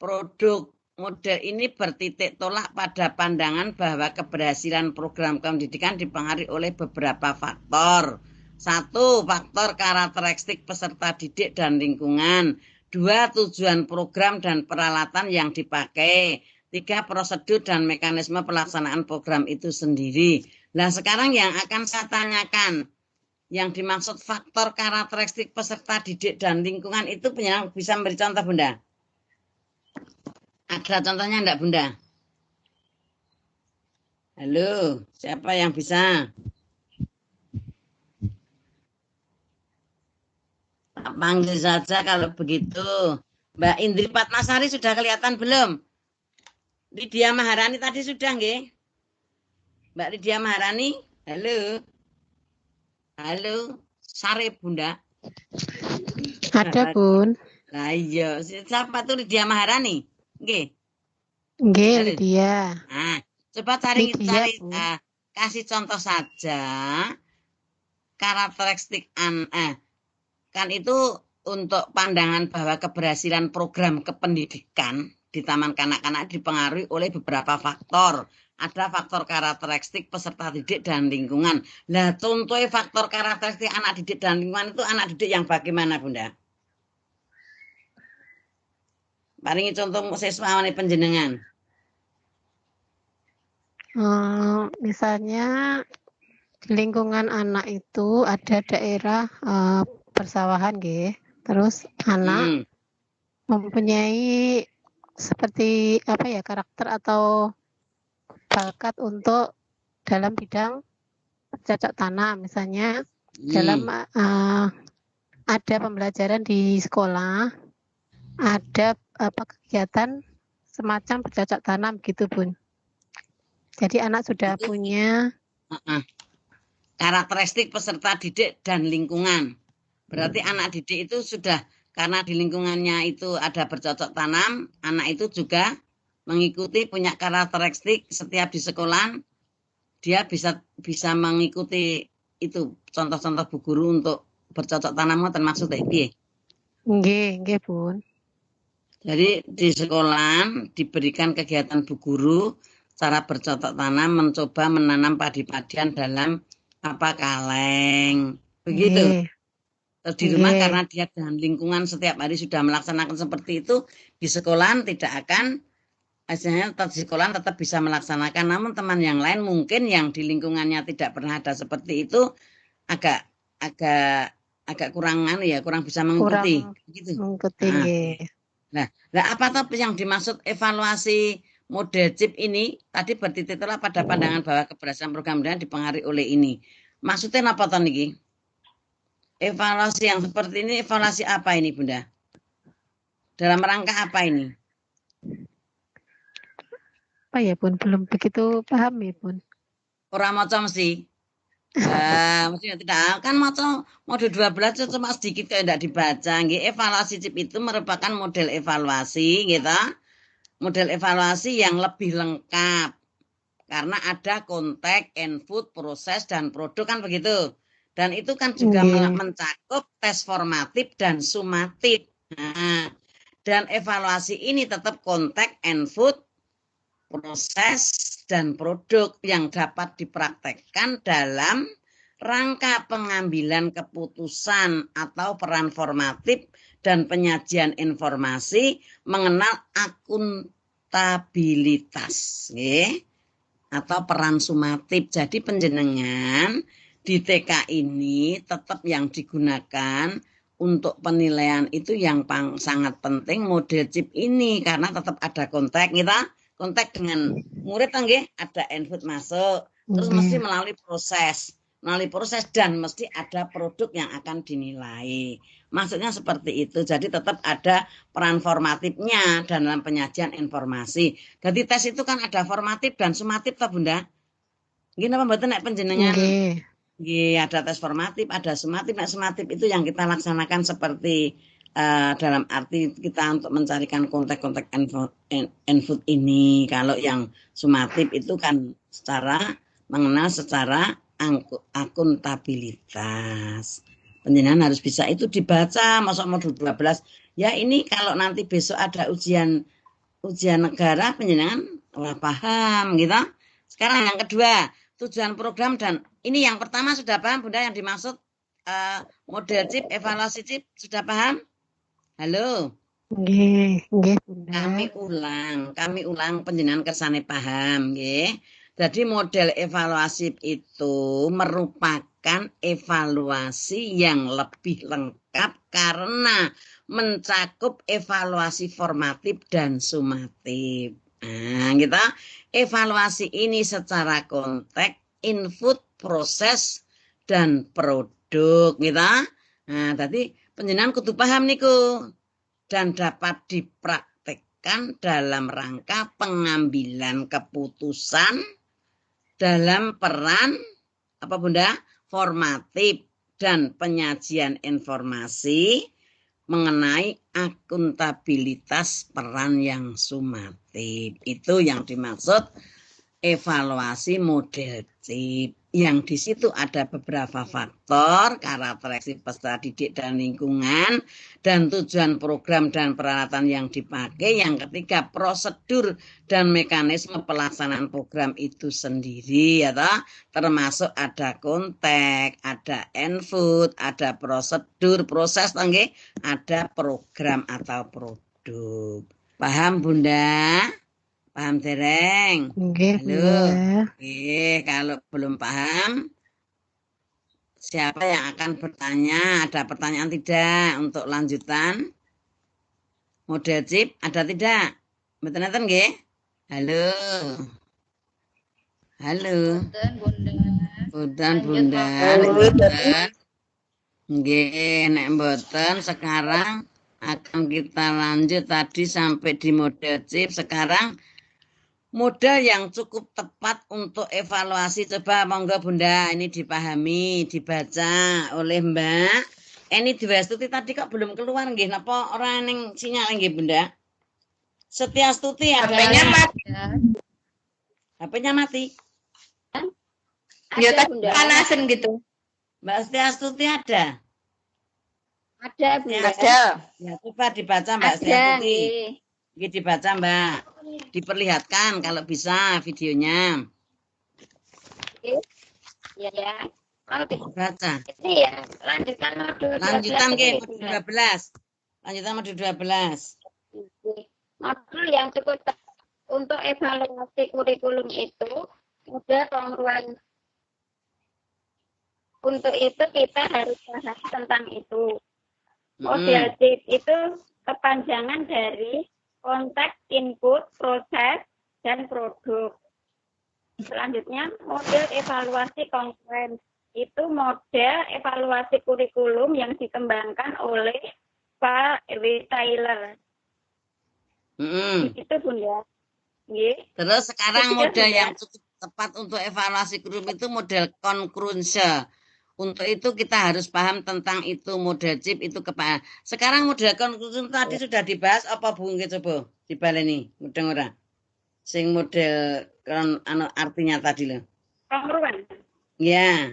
produk. Model ini bertitik tolak pada pandangan bahwa keberhasilan program pendidikan dipengaruhi oleh beberapa faktor. 1. Faktor karakteristik peserta didik dan lingkungan. 2. Tujuan program dan peralatan yang dipakai. 3. Prosedur dan mekanisme pelaksanaan program itu sendiri. Nah sekarang yang akan saya tanyakan, yang dimaksud faktor karakteristik peserta didik dan lingkungan itu bisa memberi contoh Bunda? Ada contohnya enggak Bunda? Halo, siapa yang bisa? Panggil saja kalau begitu. Mbak Indri Patmasari sudah kelihatan belum? Lydia Maharani tadi sudah nggih? Mbak Lydia Maharani, halo. Halo, sare Bunda. Ada Bun. Nah iya, siapa tuh Lydia Maharani? Nggih. Nggih, Lydia. Nah, coba cari kasih contoh saja karakteristik kan itu untuk pandangan bahwa keberhasilan program kependidikan di taman kanak-kanak dipengaruhi oleh beberapa faktor. Ada faktor karakteristik peserta didik dan lingkungan. Nah, contohnya faktor karakteristik anak didik dan lingkungan itu anak didik yang bagaimana, Bunda? Paringi contoh siswa penjenengan. Misalnya di lingkungan anak itu ada daerah persawahan, nggih. Terus anak mempunyai seperti apa ya, karakter atau bakat untuk dalam bidang cocok tanam, misalnya dalam ada pembelajaran di sekolah, ada kegiatan semacam bercocok tanam gitu, Bun. Jadi anak sudah punya karakteristik peserta didik dan lingkungan. Berarti anak didik itu sudah, karena di lingkungannya itu ada bercocok tanam, anak itu juga mengikuti, punya karakteristik setiap di sekolah dia bisa mengikuti itu contoh-contoh Bu Guru untuk bercocok tanam termasuk piye? Nggih, Bun. Jadi di sekolah diberikan kegiatan Bu Guru cara bercocok tanam, mencoba menanam padi-padian dalam kaleng. Begitu. Terus di rumah karena dia dengan lingkungan setiap hari sudah melaksanakan seperti itu, di sekolah tidak akan, hasilnya di sekolah tetap bisa melaksanakan. Namun teman yang lain mungkin yang di lingkungannya tidak pernah ada seperti itu agak kurang bisa mengikuti. Gitu. Nah, apa tapi yang dimaksud evaluasi model CIP ini tadi bertitiplah pada pandangan bahwa keberhasilan program dan dipengaruhi oleh ini. Maksudnya apa toh niki? Evaluasi yang seperti ini, evaluasi apa ini, Bunda? Dalam rangka apa ini? Apa ya, Bun? Belum begitu paham ya, Bun. Orang macam sih. Maksudnya tidak kan modul 12 itu cuma sedikit kayak tidak dibaca. Evaluasi CIP itu merupakan model evaluasi, gitu. Model evaluasi yang lebih lengkap karena ada konteks, input, proses, dan produk kan begitu. Dan itu kan juga mencakup tes formatif dan sumatif. Nah, dan evaluasi ini tetap konteks, input, proses, dan produk yang dapat dipraktekkan dalam rangka pengambilan keputusan atau peran formatif dan penyajian informasi mengenal akuntabilitas atau peran sumatif. Jadi penjenengan di TK ini tetap yang digunakan untuk penilaian itu yang sangat penting model CIP ini karena tetap ada konteks dengan murid ada input masuk terus mesti melalui proses dan mesti ada produk yang akan dinilai. Maksudnya seperti itu. Jadi tetap ada peran formatifnya dalam penyajian informasi. Jadi tes itu kan ada formatif dan sumatif toh Bunda. Gini apa mboten nek panjenengan? Nggih, ada tes formatif, ada sumatif. Nek sumatif itu yang kita laksanakan seperti dalam arti kita untuk mencarikan konteks-konteks input ini. Kalau yang sumatif itu kan mengenal secara akuntabilitas. Penjenengan harus bisa itu dibaca masuk modul 12. Ya ini kalau nanti besok ada ujian negara penjenengan paham gitu. Sekarang yang kedua, tujuan program dan ini yang pertama sudah paham Bunda yang dimaksud model CIP, evaluasi CIP sudah paham? Halo. Nggih, Bunda. Kami ulang panjenengan kersane paham nggih. Jadi model evaluasi itu merupakan evaluasi yang lebih lengkap karena mencakup evaluasi formatif dan sumatif. Nah, kita evaluasi ini secara konteks, input, proses, dan produk. Nah, tadi panjenengan kudu paham niku dan dapat dipraktekkan dalam rangka pengambilan keputusan dalam peran apa Bunda? Formatif dan penyajian informasi mengenai akuntabilitas peran yang sumatif. Itu yang dimaksud evaluasi model CIP. Yang di situ ada beberapa faktor, karakteristik peserta didik dan lingkungan, dan tujuan program dan peralatan yang dipakai. Yang ketiga, prosedur dan mekanisme pelaksanaan program itu sendiri, ya toh? Termasuk ada konteks, ada input, ada prosedur, proses, ada program atau produk. Paham Bunda? Paham dereng? Halo. Kalau belum paham, siapa yang akan bertanya? Ada pertanyaan tidak untuk lanjutan? Model CIP ada tidak? Betul-betul nggih? Halo. Bunda. Nggih, nek mboten sekarang akan kita lanjut tadi sampai di model chip. Sekarang model yang cukup tepat untuk evaluasi. Coba monggo Bunda, ini dipahami, dibaca oleh Mbak Eni Dwiastuti. Tadi kok belum keluar nggih? Napa ora ning sinyal nggih Bunda? Setiastuti HP-nya mati. HP-nya mati. Ya tadi panasan gitu. Mbak Setiastuti ada? Ada, Bunda. Ada. Ya, coba dibaca Mbak Setiastuti. Ini dibaca Mbak. Diperlihatkan kalau bisa videonya. Ya, ya. Oke. Baca. Ini ya, lanjutan modul 12. Lanjutan ke modul 12. Lanjutan modul 12. Modul yang cukup untuk evaluasi kurikulum itu model kongruan. Untuk itu kita harus bahas tentang itu. Model chip itu kepanjangan dari konteks input, proses, dan produk. Selanjutnya, model evaluasi kongruen. Itu model evaluasi kurikulum yang dikembangkan oleh Pak W. Taylor. Itu Bunda. Terus sekarang model yang cukup tepat untuk evaluasi kurikulum itu model kongruensi. Untuk itu kita harus paham tentang itu model chip itu kepa. Sekarang model kongruensi tadi sudah dibahas apa Bu nggih coba dibaleni mudeng ora? Sing model artinya tadi loh. Kongruan. Ya.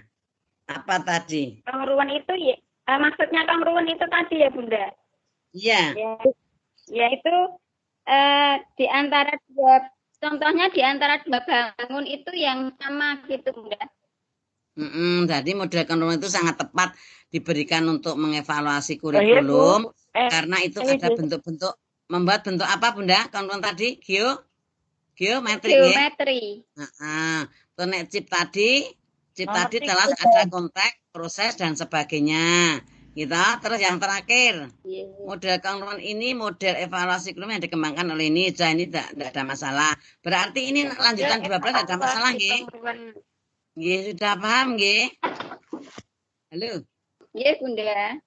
Apa tadi? Kongruan itu ya maksudnya kongruan itu tadi ya Bunda. Iya. Ya itu di antara dua contohnya di antara dua bangun itu yang sama gitu Bunda. Jadi model kongruensi itu sangat tepat diberikan untuk mengevaluasi kurikulum karena itu ada bentuk-bentuk membuat bentuk apa Bunda? Kongruensi tadi geometri. Nek chip tadi jelas ada konteks, proses dan sebagainya. Gitu. Terus yang terakhir model kongruensi ini model evaluasi kurikulum yang dikembangkan oleh ini tidak ada masalah. Berarti ini lanjutan 12 ada masalah nggih? Nggih, sudah paham nggih? Halo. Nggih, Bunda.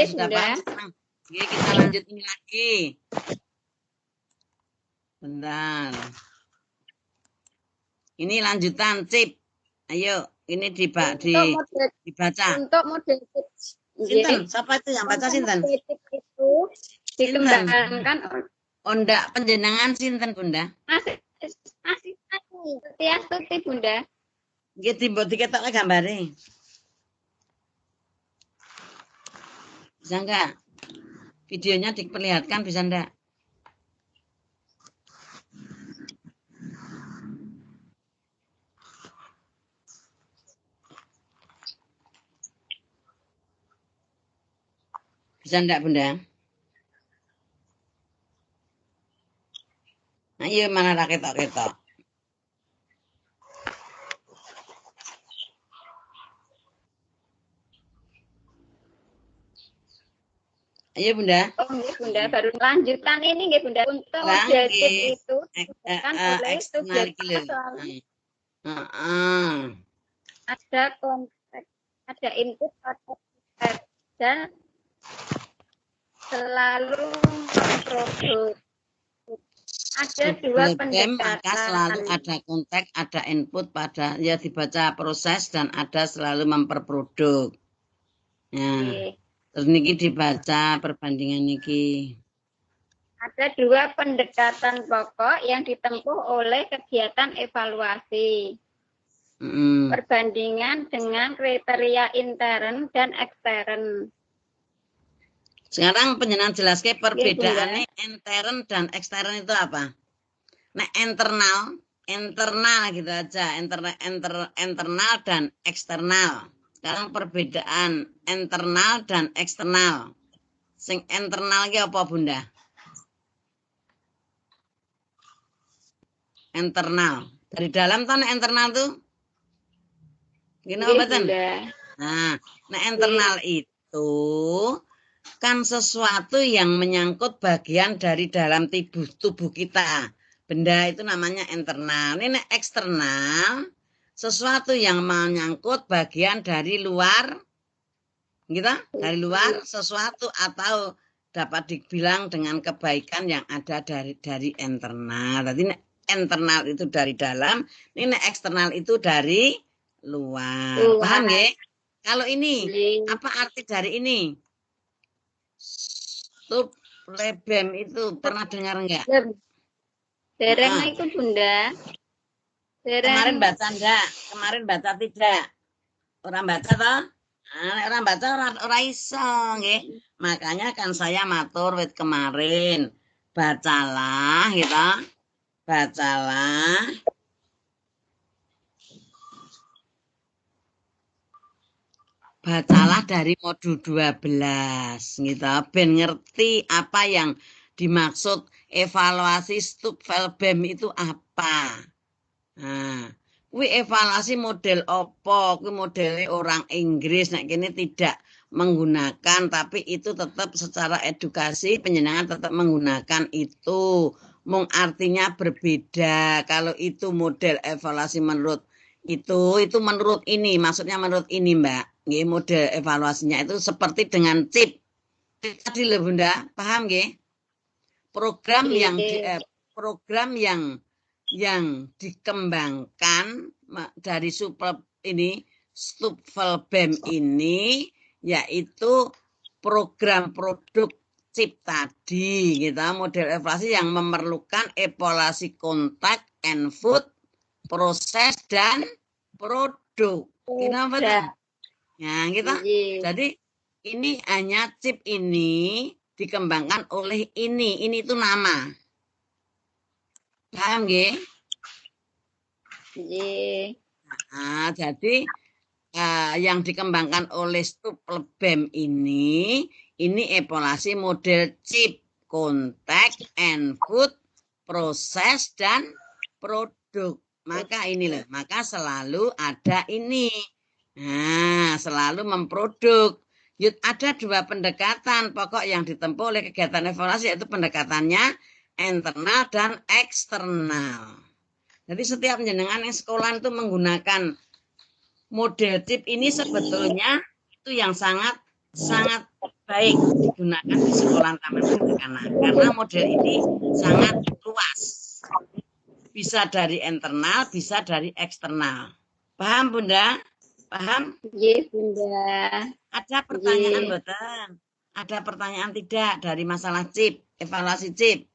Sudah paham. Nggih, kita lanjutin lagi. Bentar. Ini lanjutan chip. Ayo, ini dibaca. Untuk model chip. Sinten? Siapa itu yang baca sinten? Chip itu dikembangkan. Ndak penjenengan sinten, Bunda? Masih Setiastuti, Bunda. Nggih timbul diketok gambare. Bisa enggak? Videonya diperlihatkan bisa enggak? Bisa enggak Bunda? Ayo mana ra ketok-ketok. Ayo Bunda. Oh nggih Bunda, baru lanjutan ini nggih Bunda untuk model chip itu kan oleh tugas ada konteks, ada input atau dan selalu produk. Ada dua pendekatan. Maka selalu ada konteks, ada input pada ya dibaca proses dan ada selalu memperproduk. Ya. Terus niki dibaca perbandingan niki. Ada dua pendekatan pokok yang ditempuh oleh kegiatan evaluasi. Perbandingan dengan kriteria intern dan ekstern. Sekarang penjenengan jelaskan perbedaannya intern dan ekstern itu apa? Nah, internal gitu aja, internal dan eksternal. Sekarang perbedaan internal dan eksternal. Sing internal ki apa Bunda? Internal. Dari dalam tuh internal tuh. Gini apa betul? Nah, internal itu kan sesuatu yang menyangkut bagian dari dalam tubuh kita. Benda itu namanya internal. Ini eksternal. Sesuatu yang menyangkut bagian dari luar, gitu, dari luar sesuatu atau dapat dibilang dengan kebaikan yang ada dari internal. Tadi internal itu dari dalam, ini eksternal itu dari luar. Paham nggih? Kalau ini apa arti dari ini? Sublebem itu pernah dengar enggak? Dereng itu Bunda. Dereng. Kemarin baca enggak? Kemarin baca tidak? Orang baca toh? Nah, orang baca orang iso nggih. Makanya kan saya matur wit kemarin. Bacalah gitu. Bacalah. Bacalah dari modul 12 gitu. Ben ngerti apa yang dimaksud evaluasi Stubfelbem itu apa. Nah, kuwi evaluasi model opo, kuwi modele orang Inggris, nek kene tidak menggunakan, tapi itu tetap secara edukasi penjenengan tetap menggunakan itu. Mung artinya berbeda. Kalau itu model evaluasi menurut itu menurut ini, maksudnya menurut ini Mbak. Nggih, model evaluasinya itu seperti dengan CIP. Tadi lho Bunda, paham nggih? Program yang dikembangkan dari Stubfelbem ini yaitu program produk CIP tadi gitu, model evaluasi yang memerlukan evaluasi kontak and food, proses dan produk. Kenapa tuh? Nah, gitu. Jadi ini hanya CIP ini dikembangkan oleh ini itu nama. Paham nggih? Nggih. Nah, jadi yang dikembangkan oleh Stubfelbem ini evaluasi model CIP, contact and food, proses dan produk. Maka maka selalu ada ini. Nah, selalu memproduk. Ada dua pendekatan pokok yang ditempuh oleh kegiatan evaluasi, yaitu pendekatannya internal dan eksternal. Jadi setiap jenengan yang sekolah itu menggunakan model CIP ini sebetulnya itu yang sangat baik digunakan di sekolah taman kanak-kanak karena model ini sangat luas. Bisa dari internal, bisa dari eksternal. Paham Bunda? Paham? Iya Bunda. Ada pertanyaan mboten? Ada pertanyaan tidak dari masalah CIP, evaluasi CIP?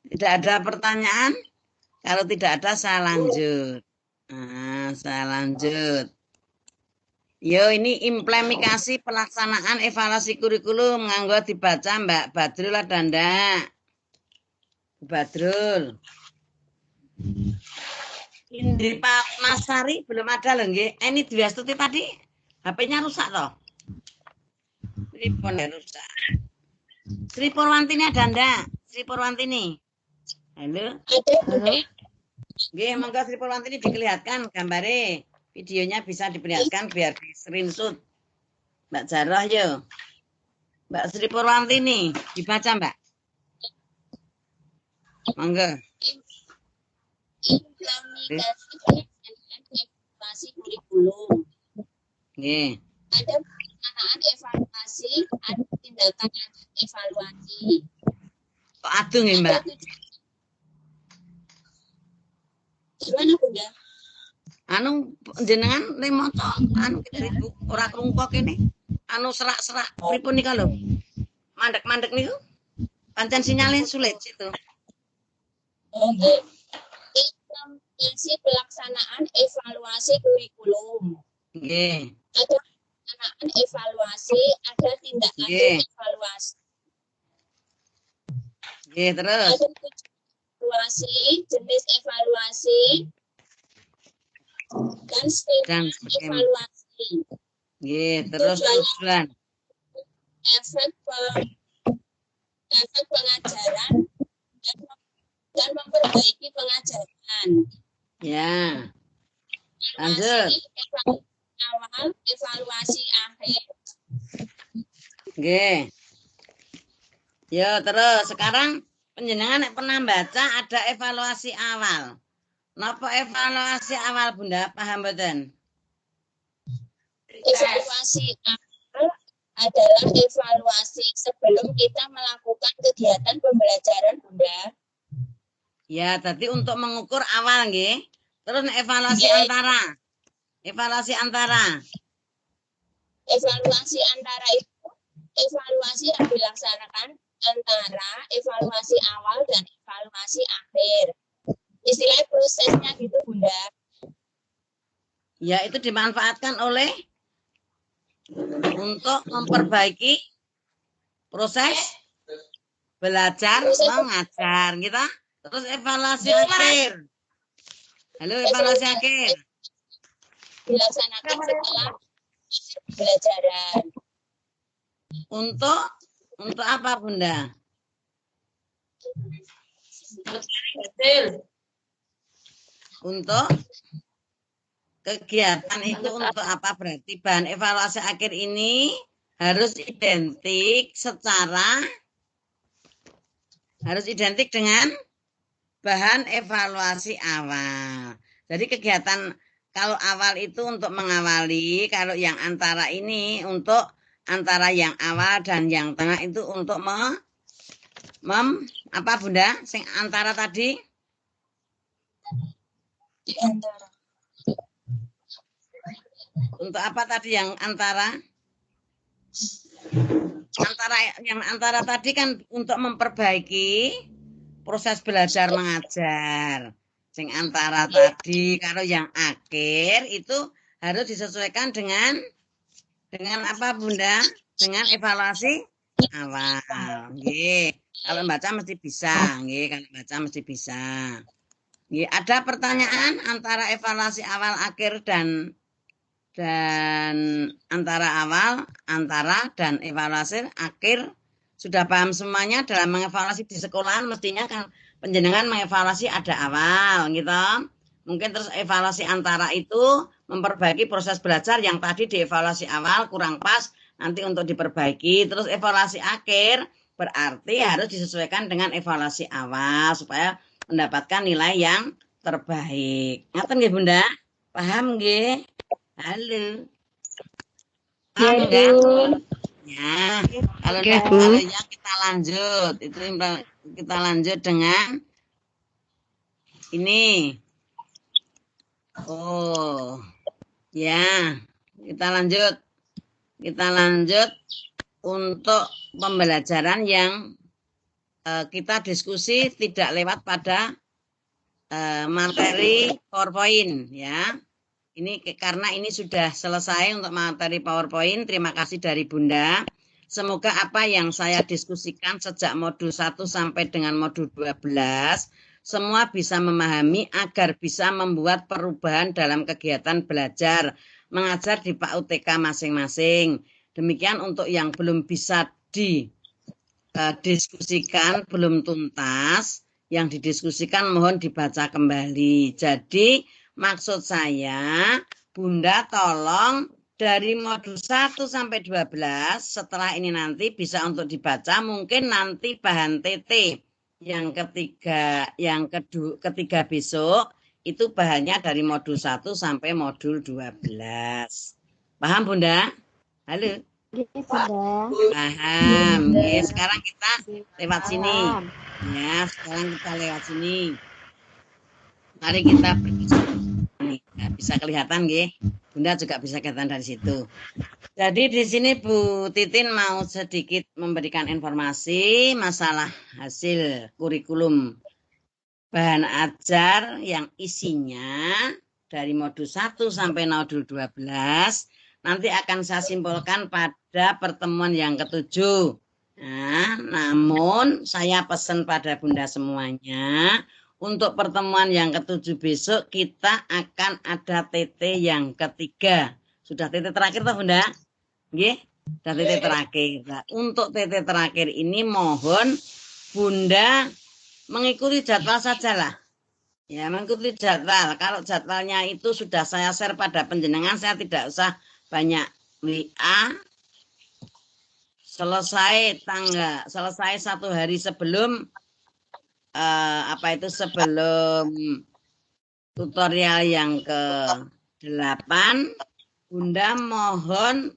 Tidak ada pertanyaan? Kalau tidak ada saya lanjut. Nah, saya lanjut. Yo, ini implementasi pelaksanaan evaluasi kurikulum nganggo dibaca Mbak Badrul ada ndak? Badrul. Indri Pak Nasari belum ada loh nggih. Ini Dwi Astuti tadi HP-nya rusak toh? Teleponnya rusak. Sri Purwantini ada ndak? Sri Purwantini. Halo. Halo. Nggih, monggo Sri Purwantini dikelihatan gambare. Videonya bisa diperlihatkan biar di screenshot. Mbak Jarah yo. Mbak Sri Purwantini, dibaca Mbak. Monggo. Implementasi kurikulum. Nggih. Ada pelaksanaan evaluasi, ada tindakan evaluasi. Kok aduh nggih Mbak? Gimana Bunda? Anu jenengan le maca anu ribu ora krungu kene. Anu serak-serak pripun nika lho. Mandek-mandek niku. Pancen sinyalnya sulit situ. Oke. Implementasi pelaksanaan evaluasi kurikulum. Nggih. Ada pelaksanaan evaluasi, ada tindakan evaluasi. Nggih, terus. Ada evaluasi, jenis evaluasi, dan skema evaluasi. Nggih, terus tujuan. Efek pengajaran dan memperbaiki pengajaran. Ya. Lanjut. Evaluasi awal, evaluasi akhir. Nggih. Yo, terus sekarang panjenengan pernah baca ada evaluasi awal. Napa evaluasi awal Bunda? Paham mboten? Evaluasi awal adalah evaluasi sebelum kita melakukan kegiatan pembelajaran, Bunda. Ya, tadi untuk mengukur awal nggih. Terus evaluasi antara. Evaluasi antara. Evaluasi antara itu evaluasi yang dilaksanakan antara evaluasi awal dan evaluasi akhir. Istilah prosesnya gitu, Bunda. Ya, itu dimanfaatkan oleh untuk memperbaiki proses belajar mengajar kita. Terus evaluasi akhir. Halo, evaluasi akhir. Dilaksanakan setelah pembelajaran. Untuk apa, Bunda? Untuk kegiatan itu untuk apa? Berarti bahan evaluasi akhir ini harus identik dengan bahan evaluasi awal. Jadi kegiatan kalau awal itu untuk mengawali, kalau yang antara ini untuk antara yang awal dan yang tengah itu untuk apa Bunda? Sing antara tadi? Di antara. Untuk apa tadi yang antara? Yang antara tadi kan untuk memperbaiki proses belajar mengajar. Sing antara tadi, kalau yang akhir itu harus disesuaikan dengan apa Bunda? Dengan evaluasi awal. Nggih. Kalau baca mesti bisa, nggih, kalau baca mesti bisa. Nggih, ada pertanyaan antara evaluasi awal akhir dan antara awal, antara dan evaluasi akhir sudah paham semuanya dalam mengevaluasi di sekolahan mestinya kan penjenengan mengevaluasi ada awal gitu. Mungkin terus evaluasi antara itu memperbaiki proses belajar yang tadi dievaluasi awal kurang pas nanti untuk diperbaiki. Terus evaluasi akhir berarti harus disesuaikan dengan evaluasi awal supaya mendapatkan nilai yang terbaik. Ngaten nggih Bunda? Paham nggih? Halo. Ya, Bun. Ya, kalau ya kita lanjut. Itu kita lanjut dengan ini. Oh, ya, kita lanjut. Kita lanjut untuk pembelajaran yang kita diskusi tidak lewat pada materi PowerPoint, ya. Ini karena ini sudah selesai untuk materi PowerPoint. Terima kasih dari Bunda. Semoga apa yang saya diskusikan sejak modul 1 sampai dengan modul 12 semua bisa memahami agar bisa membuat perubahan dalam kegiatan belajar mengajar di PAUTK masing-masing. Demikian untuk yang belum bisa didiskusikan, belum tuntas, yang didiskusikan mohon dibaca kembali. Jadi maksud saya, Bunda tolong dari modul 1 sampai 12 setelah ini nanti bisa untuk dibaca, mungkin nanti bahan TT yang ketiga besok itu bahannya dari modul 1 sampai modul 12. Paham Bunda? Halo? Bunda. Paham. Ya, sekarang kita lewat sini. Ya, sekarang kita lewat sini. Mari kita pergi. Nah, bisa kelihatan nggih. Bunda juga bisa kelihatan dari situ. Jadi di sini Bu Titin mau sedikit memberikan informasi masalah hasil kurikulum bahan ajar yang isinya dari modul 1 sampai modul 12 nanti akan saya simpulkan pada pertemuan yang ke-7. Nah, namun saya pesan pada Bunda semuanya untuk pertemuan yang ke-7 besok kita akan ada TT yang ketiga. Sudah TT terakhir toh Bunda? Nggih, sudah TT terakhir. Nah, untuk TT terakhir ini mohon Bunda mengikuti jadwal sajalah. Ya, mengikuti jadwal. Kalau jadwalnya itu sudah saya share pada penjenengan, saya tidak usah banyak WA. Selesai 1 hari sebelum sebelum tutorial yang ke-8, Bunda mohon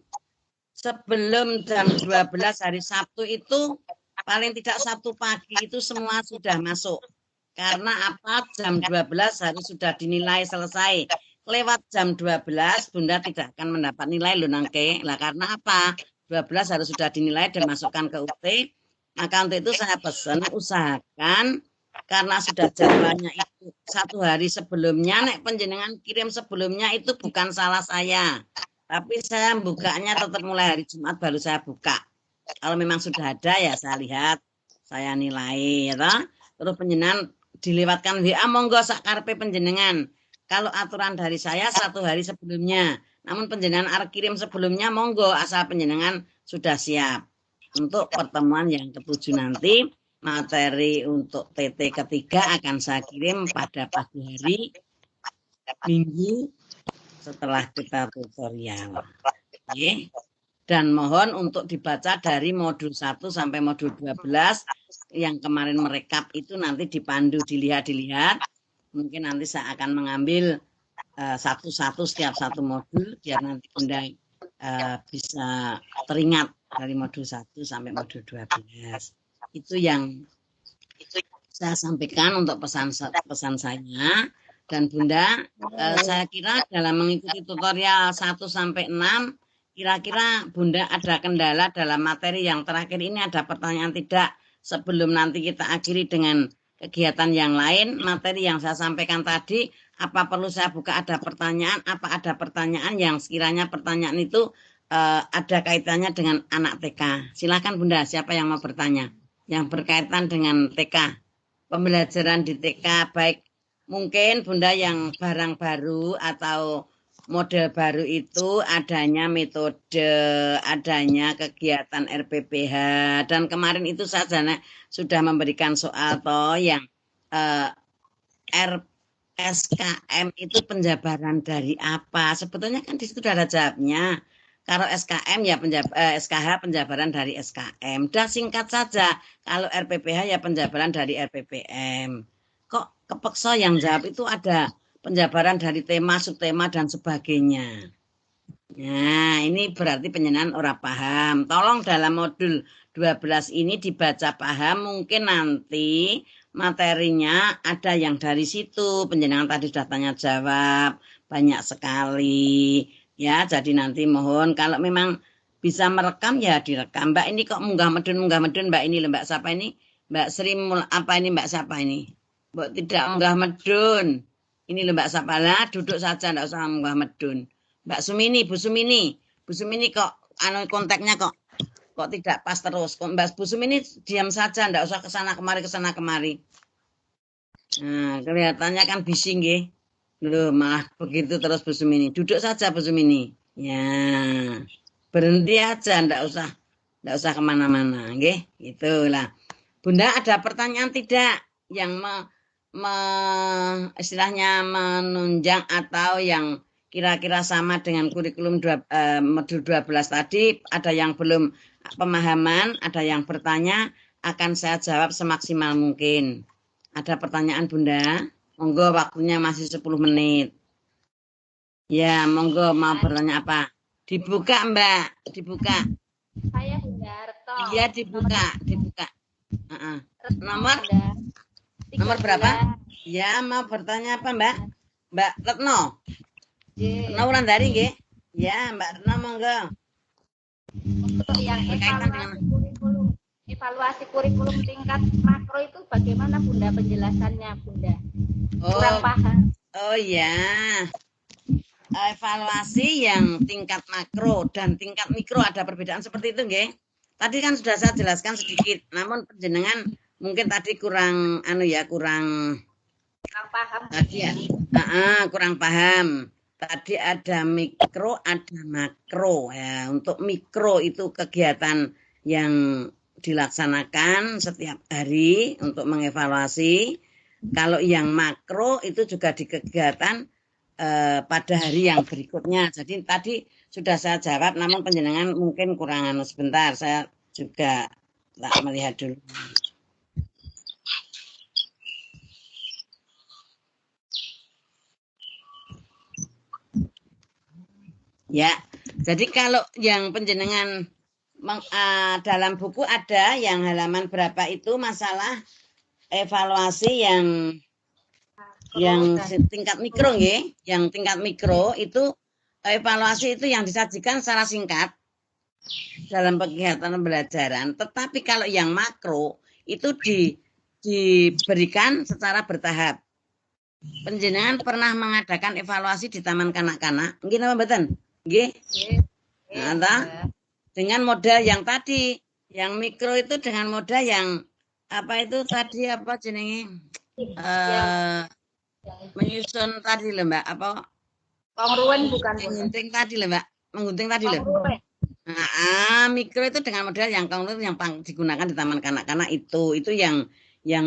sebelum jam 12 hari Sabtu itu paling tidak Sabtu pagi itu semua sudah masuk. Karena apa? Jam 12 harus sudah dinilai selesai. Lewat jam 12 Bunda tidak akan mendapat nilai loh Nangke. Lah karena apa? 12 harus sudah dinilai dan masukkan ke UT. Maka untuk itu saya pesan usahakan karena sudah jadwalnya itu 1 hari sebelumnya, nek penjenengan kirim sebelumnya itu bukan salah saya. Tapi saya bukanya tetap mulai hari Jumat baru saya buka. Kalau memang sudah ada ya saya lihat, saya nilai ya toh. Terus penjenengan dilewatkan WA monggo sak karepe penjenengan. Kalau aturan dari saya 1 hari sebelumnya. Namun penjenengan arep kirim sebelumnya monggo asal penjenengan sudah siap. Untuk pertemuan yang ke-7 nanti materi untuk TT ketiga akan saya kirim pada pagi hari Minggu setelah kita tutorial. Oke. Dan mohon untuk dibaca dari modul 1 sampai modul 12 yang kemarin merekap itu nanti dipandu dilihat. Mungkin nanti saya akan mengambil satu-satu setiap satu modul biar nanti Bunda bisa teringat dari modul 1 sampai modul 12. Itu yang saya sampaikan untuk pesan saya. Dan Bunda, saya kira dalam mengikuti tutorial 1 sampai 6, kira-kira Bunda ada kendala dalam materi yang terakhir ini, ada pertanyaan tidak? Sebelum nanti kita akhiri dengan kegiatan yang lain, materi yang saya sampaikan tadi, apa perlu saya buka ada pertanyaan? Apa ada pertanyaan yang sekiranya pertanyaan itu ada kaitannya dengan anak TK? Silakan Bunda, siapa yang mau bertanya? Yang berkaitan dengan TK, pembelajaran di TK, baik mungkin Bunda yang barang baru atau model baru itu adanya metode, adanya kegiatan RPPH, dan kemarin itu saya sudah memberikan soal toh yang SKM itu penjabaran dari apa? Sebetulnya kan di situ sudah ada jawabnya. Kalau SKM ya SKH penjabaran dari SKM. Dah singkat saja. Kalau RPPH ya penjabaran dari RPPM. Kok kepeksa yang jawab itu ada penjabaran dari tema, subtema, dan sebagainya. Nah, ini berarti penjenengan orang paham. Tolong dalam modul 12 ini dibaca paham. Mungkin nanti materinya ada yang dari situ. Penjenengan tadi sudah tanya jawab. Banyak sekali. Ya, jadi nanti mohon kalau memang bisa merekam ya direkam. Mbak ini kok munggah medun Mbak ini Mbak siapa ini? Mbak Sri apa ini Mbak siapa ini? Mbak tidak munggah medun. Ini Mbak siapa lah, duduk saja enggak usah munggah medun. Mbak Sumini, Bu Sumini kok kontaknya kok tidak pas terus. Mbak Bu Sumini diam saja enggak usah kesana kemari. Nah, kelihatannya kan bising nggih. Loh, malah begitu terus Bu Sumini. Duduk saja Bu Sumini. Ya, berhenti aja, enggak usah kemana-mana, nggih. Itulah. Bunda ada pertanyaan tidak yang istilahnya menunjang atau yang kira-kira sama dengan kurikulum modul 12 tadi? Ada yang belum pemahaman, ada yang bertanya, akan saya jawab semaksimal mungkin. Ada pertanyaan Bunda? Monggo waktunya masih 10 menit. Ya, monggo mau bertanya apa? Dibuka Mbak, dibuka. Saya Bunda Retno. Iya, dibuka. Nomor berapa? Ya, mau bertanya apa Mbak? Mbak Retno. Retno Wulandari nggih? Ya, Mbak Retno monggo. Untuk yang evaluasi kurikulum tingkat makro itu bagaimana Bunda penjelasannya Bunda? Kurang paham. Oh ya, evaluasi yang tingkat makro dan tingkat mikro ada perbedaan seperti itu nggih? Tadi kan sudah saya jelaskan sedikit, namun penjenengan mungkin tadi kurang paham. Tadi ya, kurang paham. Tadi ada mikro, ada makro ya. Untuk mikro itu kegiatan yang dilaksanakan setiap hari untuk mengevaluasi. Kalau yang makro itu juga di kegiatan pada hari yang berikutnya. Jadi tadi sudah saya jawab, namun penjenengan mungkin kurang sebentar. Saya juga tak melihat dulu. Ya, Jadi kalau yang penjenengan dalam buku ada yang halaman berapa itu masalah evaluasi yang tingkat mikro nggih, yang tingkat mikro itu evaluasi itu yang disajikan secara singkat dalam kegiatan pembelajaran. Tetapi kalau yang makro itu diberikan secara bertahap. Panjenengan pernah mengadakan evaluasi di Taman Kanak-kanak? Nggih napa mboten? Nggih. Nah, dengan modal yang tadi, yang mikro itu dengan modal yang apa itu tadi apa jenenge? Menyusun tadi lho Mbak, apa? Kongruen bukan menggunting tadi lho Mbak, menggunting tadi lho. Nah, mikro itu dengan modal yang kongruen yang digunakan di Taman Kanak-kanak itu yang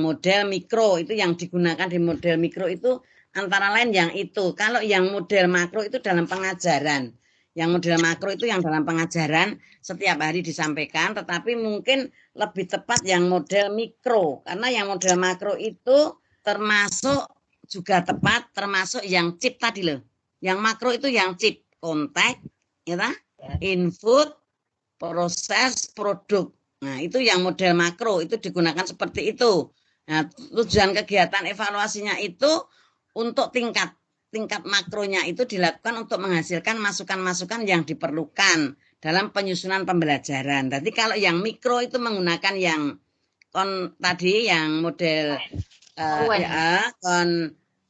model mikro itu yang digunakan di model mikro itu antara lain yang itu. Kalau yang model makro itu dalam pengajaran. Yang model makro itu yang dalam pengajaran setiap hari disampaikan, tetapi mungkin lebih tepat yang model mikro. Karena yang model makro itu termasuk juga tepat, termasuk yang chip tadi loh. Yang makro itu yang chip, kontak, ya, input, proses, produk. Nah, itu yang model makro, itu digunakan seperti itu. Nah, tujuan kegiatan evaluasinya itu untuk tingkat makronya itu dilakukan untuk menghasilkan masukan-masukan yang diperlukan dalam penyusunan pembelajaran. Jadi kalau yang mikro itu menggunakan yang tadi yang model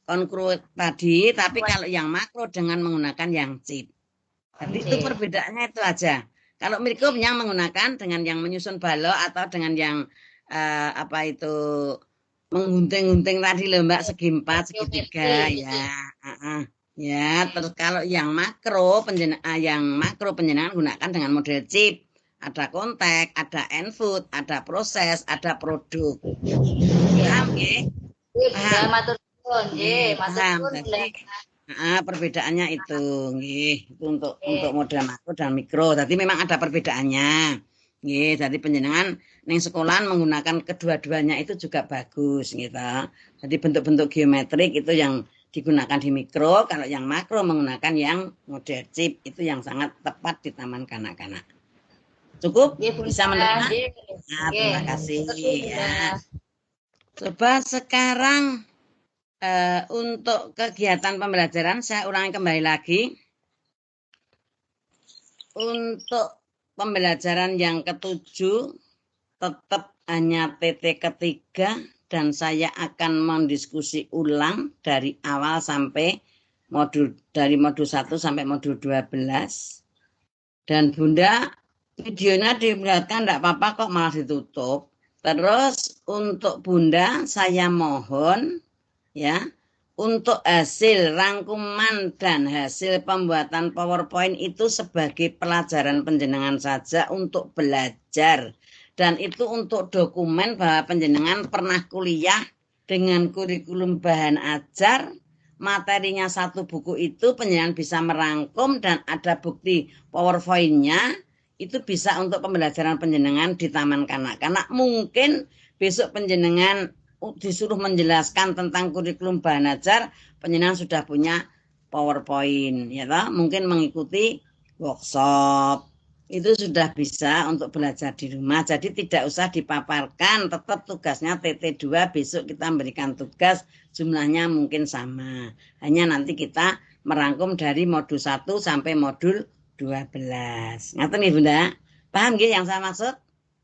konkret tadi, tapi kalau yang makro dengan menggunakan yang chip. Jadi itu perbedaannya itu aja. Kalau mikro yang menggunakan dengan yang menyusun balok atau dengan yang apa itu menggunting-gunting tadi loh Mbak, segi 4, segi 3 ya. Ya, terus kalau yang makro penjenengan gunakan dengan model chip. Ada kontak, ada input, ada proses, ada produk. Paham nggih? Paham. Paham. Perbedaannya itu nggih, itu untuk model makro dan mikro. Jadi memang ada perbedaannya. Nggih, jadi panjenengan ning sekolahan menggunakan kedua-duanya itu juga bagus gitu. Jadi bentuk-bentuk geometrik itu yang digunakan di mikro, kalau yang makro menggunakan yang model chip itu yang sangat tepat di Taman Kanak-kanak. Cukup? Bisa menerima? Nah, terima kasih ya. Coba sekarang untuk kegiatan pembelajaran saya ulangi kembali lagi. Untuk pembelajaran yang ke-7 tetap hanya TT ketiga dan saya akan mendiskusi ulang dari awal sampai dari modul 1 sampai modul 12. Dan Bunda videonya diperlihatkan enggak apa-apa kok, malah ditutup. Terus untuk Bunda saya mohon ya, untuk hasil rangkuman dan hasil pembuatan PowerPoint itu sebagai pelajaran panjenengan saja untuk belajar. Dan itu untuk dokumen bahwa panjenengan pernah kuliah dengan kurikulum bahan ajar, materinya satu buku itu panjenengan bisa merangkum dan ada bukti PowerPoint-nya, itu bisa untuk pembelajaran panjenengan di Taman Kanak-kanak. Mungkin besok panjenengan disuruh menjelaskan tentang kurikulum bahan ajar, panjenengan sudah punya PowerPoint, ya toh? Mungkin mengikuti workshop, itu sudah bisa untuk belajar di rumah. Jadi tidak usah dipaparkan, tetap tugasnya TT2, besok kita memberikan tugas, jumlahnya mungkin sama. Hanya nanti kita merangkum dari modul 1 sampai modul 12. Ngerti nih Bunda? Paham nggih yang saya maksud?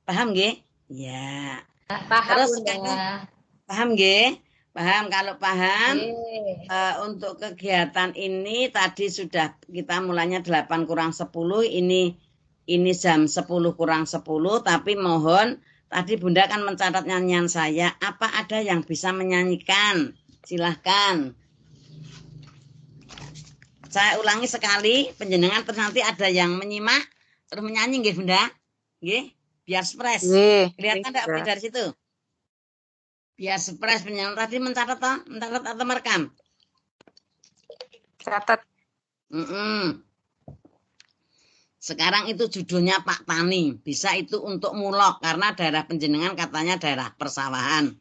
Paham nggih? Ya. Paham terus Bunda. Paham nggih? Paham. Kalau paham, untuk kegiatan ini tadi sudah kita mulanya 8 kurang 10, ini jam 10 kurang 10, tapi mohon tadi Bunda kan mencatat nyanyian saya, apa ada yang bisa menyanyikan? Silahkan. Saya ulangi sekali, panjenengan terus nanti ada yang menyimak, terus menyanyi nggih Bunda? Nggih, biar stres. Kelihatan enggak dari situ? Biar stres penyanyi tadi mencatat atau merekam? Catat. Sekarang itu judulnya Pak Tani. Bisa itu untuk mulok karena daerah panjenengan katanya daerah persawahan.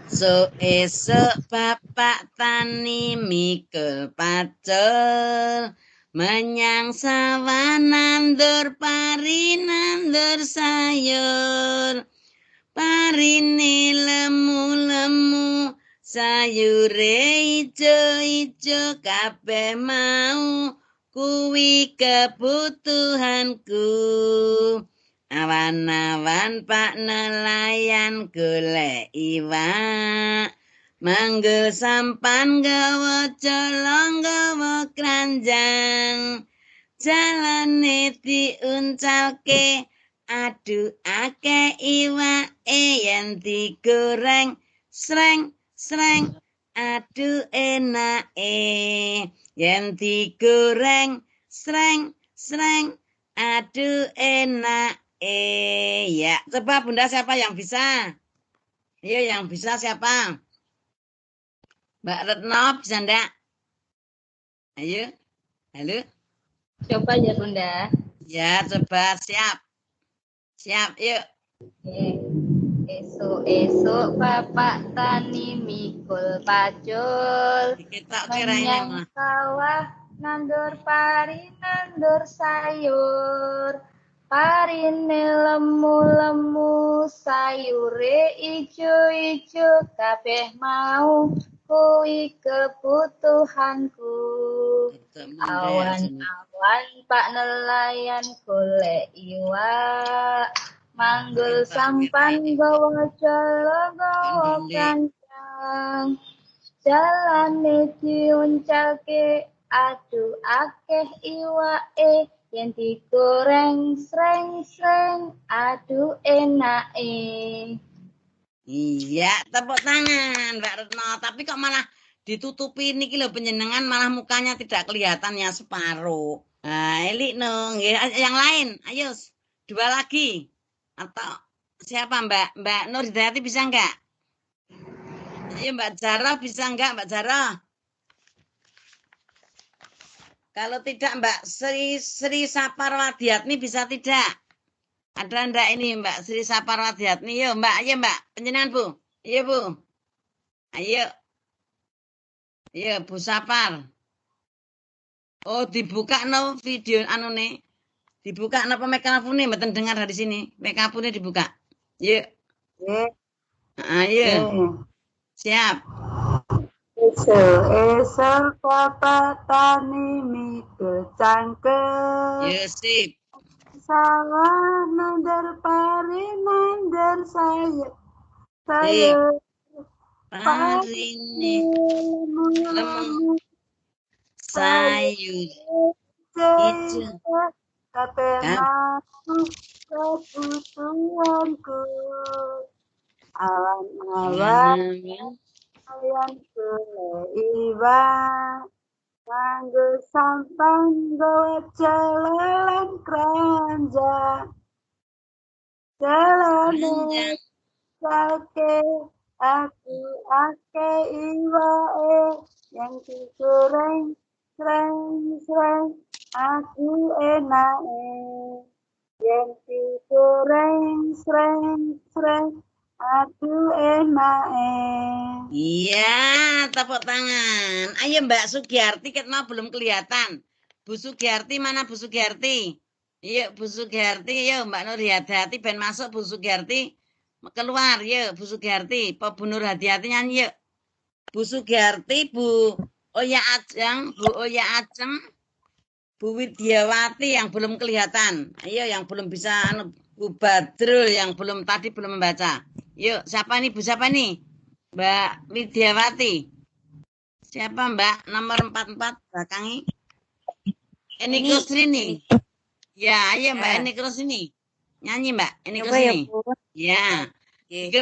So esok Bapak Tani mikul pacul menyang sawah nandur pari nandur sayur. Parine lemu-lemu sayure ijo-ijo kabeh mau kuwi kebutuhanku. Awan-awan pak nelayan golek iwak, manggil sampan gawa colong gawa keranjang, jalane diuncalke. Aduh akeh iwake yen digoreng sreng sreng. Aduh enake yen digoreng sreng sreng. Aduh enake. Ya, coba Bunda siapa yang bisa? Ayo yang bisa siapa? Mbak Retno bisa ndak? Ayo. Halo. Coba ya Bunda. Ya, coba siap. Siap, yuk. Esok-esok bapak tani mikul pacul, menyang sawah nandur pari nandur sayur, parine lemu-lemu sayure ijo-ijo kabeh mau kuwi kebutuhanku. Awan-awan pak nelayan golek iwak, manggul sampan gawa jala gawa kancang, jalane diuncalke aduh akeh iwake yen digoreng sreng-sreng aduh enake. Iya, tepuk tangan Mbak Retno. Tapi kok malah ditutupi niki lho penjenengan malah mukanya tidak kelihatannya separuh. Nah, Eli no, yang lain. Ayo, 2 lagi. Atau siapa Mbak Nur Hidayati bisa enggak? Ayo Mbak Zara bisa enggak Mbak Zara? Kalau tidak Mbak Sri Saparwadiatni bisa tidak? Ada ndak ini Mbak Sri Saparwadiatni? Yo Mbak, ayo Mbak, penjenengan Bu. Iya Bu. Ayo. Iya Bu Sapar. Oh dibuka no video anu nih. Dibuka no mikrofone mboten dengar dari sini. Mikrofone dibuka. Yuk. Ayo. Siap. Esok bapak tani mikul cangkem. Yo sip. Sawah nandur pari nandur sayur. Parine lemu sayur hijau kabeh mau kebutuhanku. Awan-awan yang golek iwak, nganggo sampan gawe jalalan keranjang, jalane sake aku ake iwake yang digoreng sreng-sreng aku enake yang digoreng sreng-sreng aku enake. Iya, tepuk tangan. Ayo Mbak Sugiyarti, kita belum kelihatan. Bu Sugiyarti mana Bu Sugiyarti? Iya Bu Sugiyarti, yuk Mbak Nur Hidayati ben masuk Bu Sugiyarti. Keluar yuk Bu Sugiyarti, Pak Bu Nur Hidayati nyanyi yuk. Bu Sugiyarti, Bu Oya Ajeng, Bu Oya Ajeng, Bu Widyawati yang belum kelihatan. Ayo yang belum bisa, Bu Badrul yang belum tadi belum membaca. Yuk, siapa nih Bu siapa nih? Mbak Widyawati. Siapa Mbak? Nomor 44 belakangi. Eni Kusrini. Ya, ayo Mbak Eni Kusrini. Nyanyi Mbak Eni Kusrini. Ya.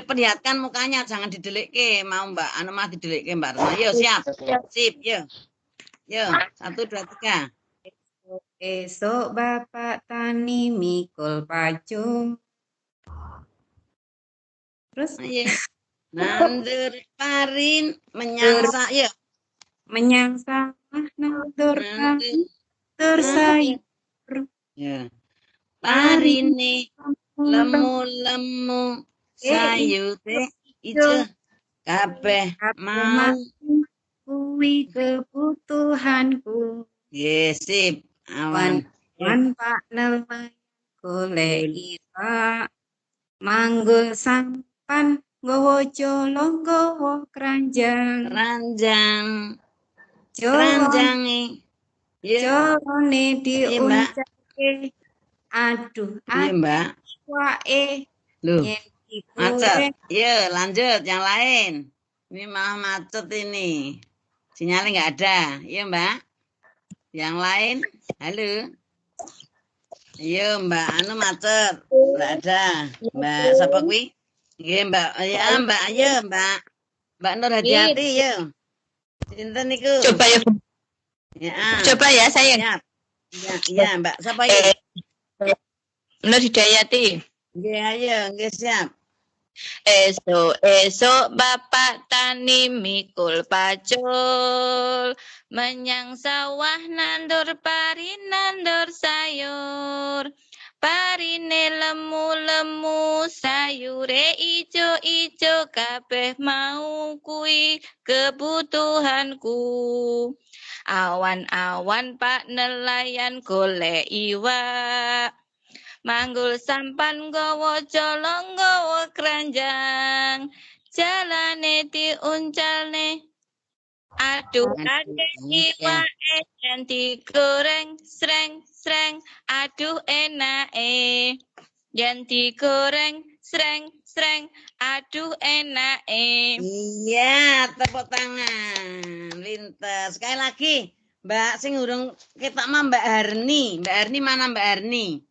Perlihatkan mukanya jangan didelik mau Mbak. Anu mah didelik Mbak. Ayo siap. Sip, yuk. Yuk, 1 2 3. Esok bapak tani mikul pacung. Terus nandur parin menyang sayur. Menyang sawah nandur pari nandur sayur. Ya. Parine lemu-lemu sayur ijo kabeh mau kuwi kebutuhanku. Nggih, sip. Awan. Wan Pak nelayan golek iwak, manggul sampan nggawa jolo nggawa keranjang. Keranjang. Jolone Keranjange. Ya. jolone Iya, Mbak. diuncake. Aduh, Iya, Mbak. iwake Loh, yen macet. digoreng. Yuk, lanjut yang lain. Ini malah macet ini. Sinyalnya nggak ada. Iya, Mbak. Yang lain. Halo. Iya, Mbak. Anu macet. Nggak ada. Mbak siapa kuwi? Iya, Mbak. Ya, Mbak. Ayo, Mbak. Mbak Nur hati-hati, ya. Sinten niku? Coba ya. Ya. Coba ya, sayang. Siap. Iya, iya, Mbak. Siapa ini? Nur Hidayati. Nggih, ayo, nggih siap. Esok bapak tani mikul pacul, menyang sawah nandur pari nandur sayur. Parine lemu-lemu sayure ijo-ijo kabeh mau kui kebutuhanku. Awan-awan pak nelayan golek iwak. Manggul sampan nggawa jolo nggawa keranjang, jalane diuncalne. Aduh akeh iwake yen digoreng sreng-sreng, aduh enake. Yen digoreng sreng-sreng, aduh enake. Iya, tepuk tangan. Lintas. Sekali lagi, Mbak sing urung ketok mah Mbak Harni. Mbak Harni mana Mbak Harni?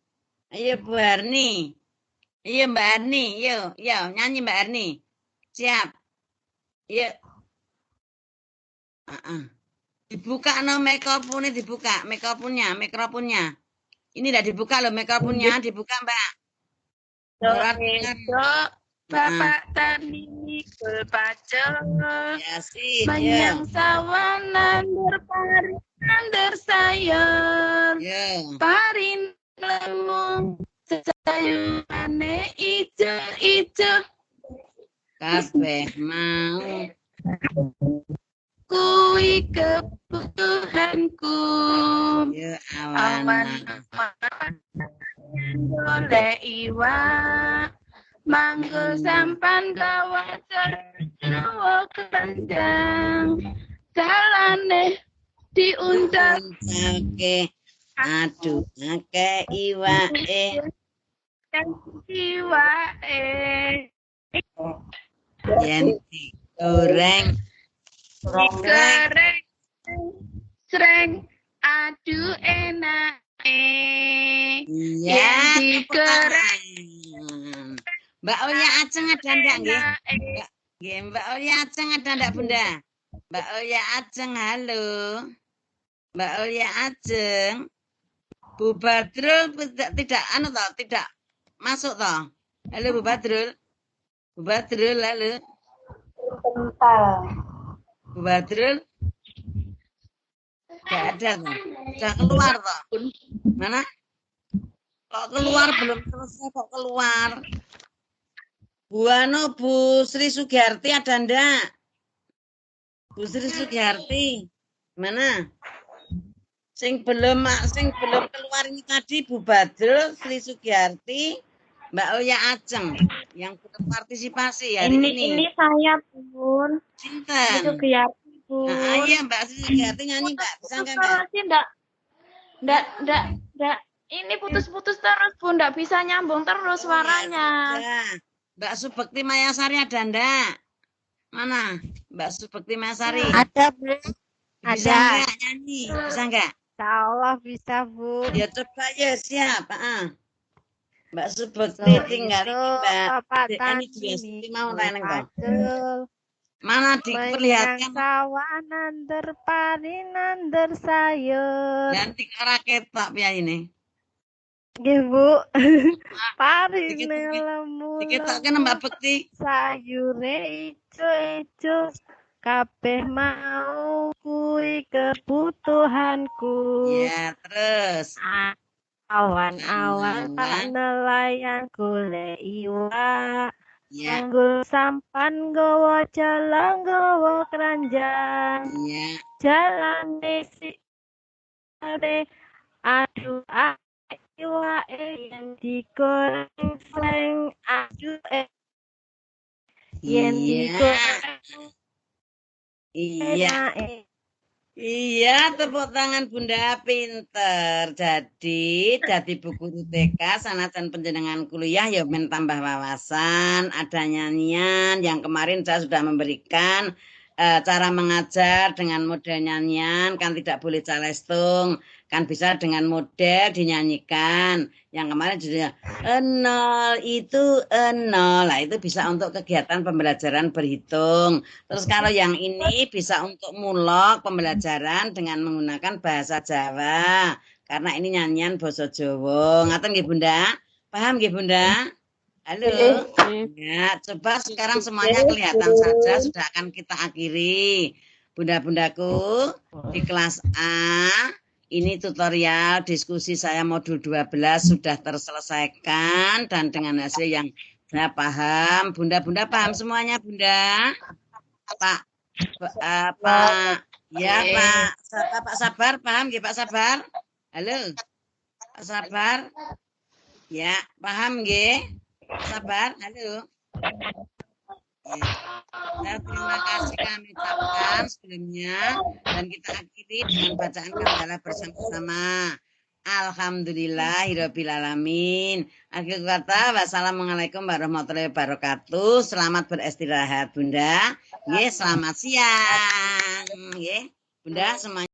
Ayo Bu Harni. Iya Mbak Harni, yuk, nyanyi Mbak Harni. Siap. Yuk. Dibuka no mikrofonnya dibuka, mikrofonnya. Ini tidak dibuka loh mikrofonnya, dibuka Mbak. Esok bapak tani mikul pacul, menyang sawah nandur pari nandur sayur, pari lemu sayurane ijo-ijo. Kabeh mau kui kebutuhanku. Awan golek iwak, manggul sampan gawa jolo keranjang, jalane diuncalke. Aduh akeh iwake. Yen digoreng sreng, aduh enake. Iya, digoreng. Mbak Oya Ajeng ada ndak nggih? Nggih, Mbak Oya Ajeng ada ndak Bunda? Mbak Oya Ajeng, halo. Mbak Oya Ajeng. Bu Badrul tidak anu toh, tidak masuk toh. Halo Bu Badrul. Bu Badrul, halo. Bu Badrul. Enggak ada toh. Sudah keluar toh. Mana? Kok keluar belum selesai kok keluar. Bu Anu, Bu Sri Sugiarti ada ndak? Bu Sri Sugiarti. Mana? Sing belum keluar ini tadi Bu Badrul, Sri Sugiarti, Mbak Oya Ajeng yang belum partisipasi hari ini. Ini saya Bun. Sinten? Sugiarti Bun. Nah, iya Mbak Sri Sugiarti nyanyi Mbak, bisa enggak? Enggak. Ini putus-putus terus Bun, enggak bisa nyambung terus suaranya. Ya, Mbak Subekti Mayasari ada ndak? Mana? Mbak Subekti Mayasari. Ada Bu. Bisa Ada. enggak nyanyi? Bisa enggak? Insya Allah bisa Bu. Ya coba ya siap. Mbak Subekti tinggal ini Mbak. Ini juga mau neneng toh. Mana diperlihatkan? Sawah nandur pari nandur sayur. Ganti raket Pak Pia ini. Nggih Bu. Pari lemu. Diketokkan Mbak Bekti. Sayure ijo-ijo. Kabeh mau kui kebutuhanku. Ya, terus. Awan-awan pak nelayan golek iwak. Manggul sampan nggawa jala nggawa keranjang. Jalan desi sare. Aduh wae yang digoreng seng. Aduh yang digoreng. Iya. Iya, tepuk tangan Bunda, pinter. Jadi buku TK sanatan penjenengan kuliah ya men tambah wawasan, ada nyanyian yang kemarin saya sudah memberikan cara mengajar dengan model nyanyian, kan tidak boleh calestung, kan bisa dengan model dinyanyikan. Yang kemarin judulnya nol itu nol, lah itu bisa untuk kegiatan pembelajaran berhitung. Terus kalau yang ini bisa untuk mulok pembelajaran dengan menggunakan bahasa Jawa. Karena ini nyanyian basa Jawa. Ngaten nggih Bunda? Paham nggih Bunda? Halo. Ya, coba sekarang semuanya kelihatan saja, sudah akan kita akhiri. Bunda-bundaku di kelas A, ini tutorial diskusi saya modul 12 sudah terselesaikan dan dengan hasil yang saya paham. Bunda-bunda paham semuanya, Bunda? Pak Sabar paham nggih Pak Sabar? Halo. Pak Sabar? Ya, paham nggih? Pak Sabar, halo. Ya. Terima kasih kami ucapkan sebelumnya dan kita akhiri dengan bacaan kandhala bersama-sama. Alhamdulillahirabbil alamin. Akhir kata, wassalamualaikum warahmatullahi wabarakatuh. Selamat beristirahat Bunda. Nggih, selamat siang. Nggih, Bunda semuanya.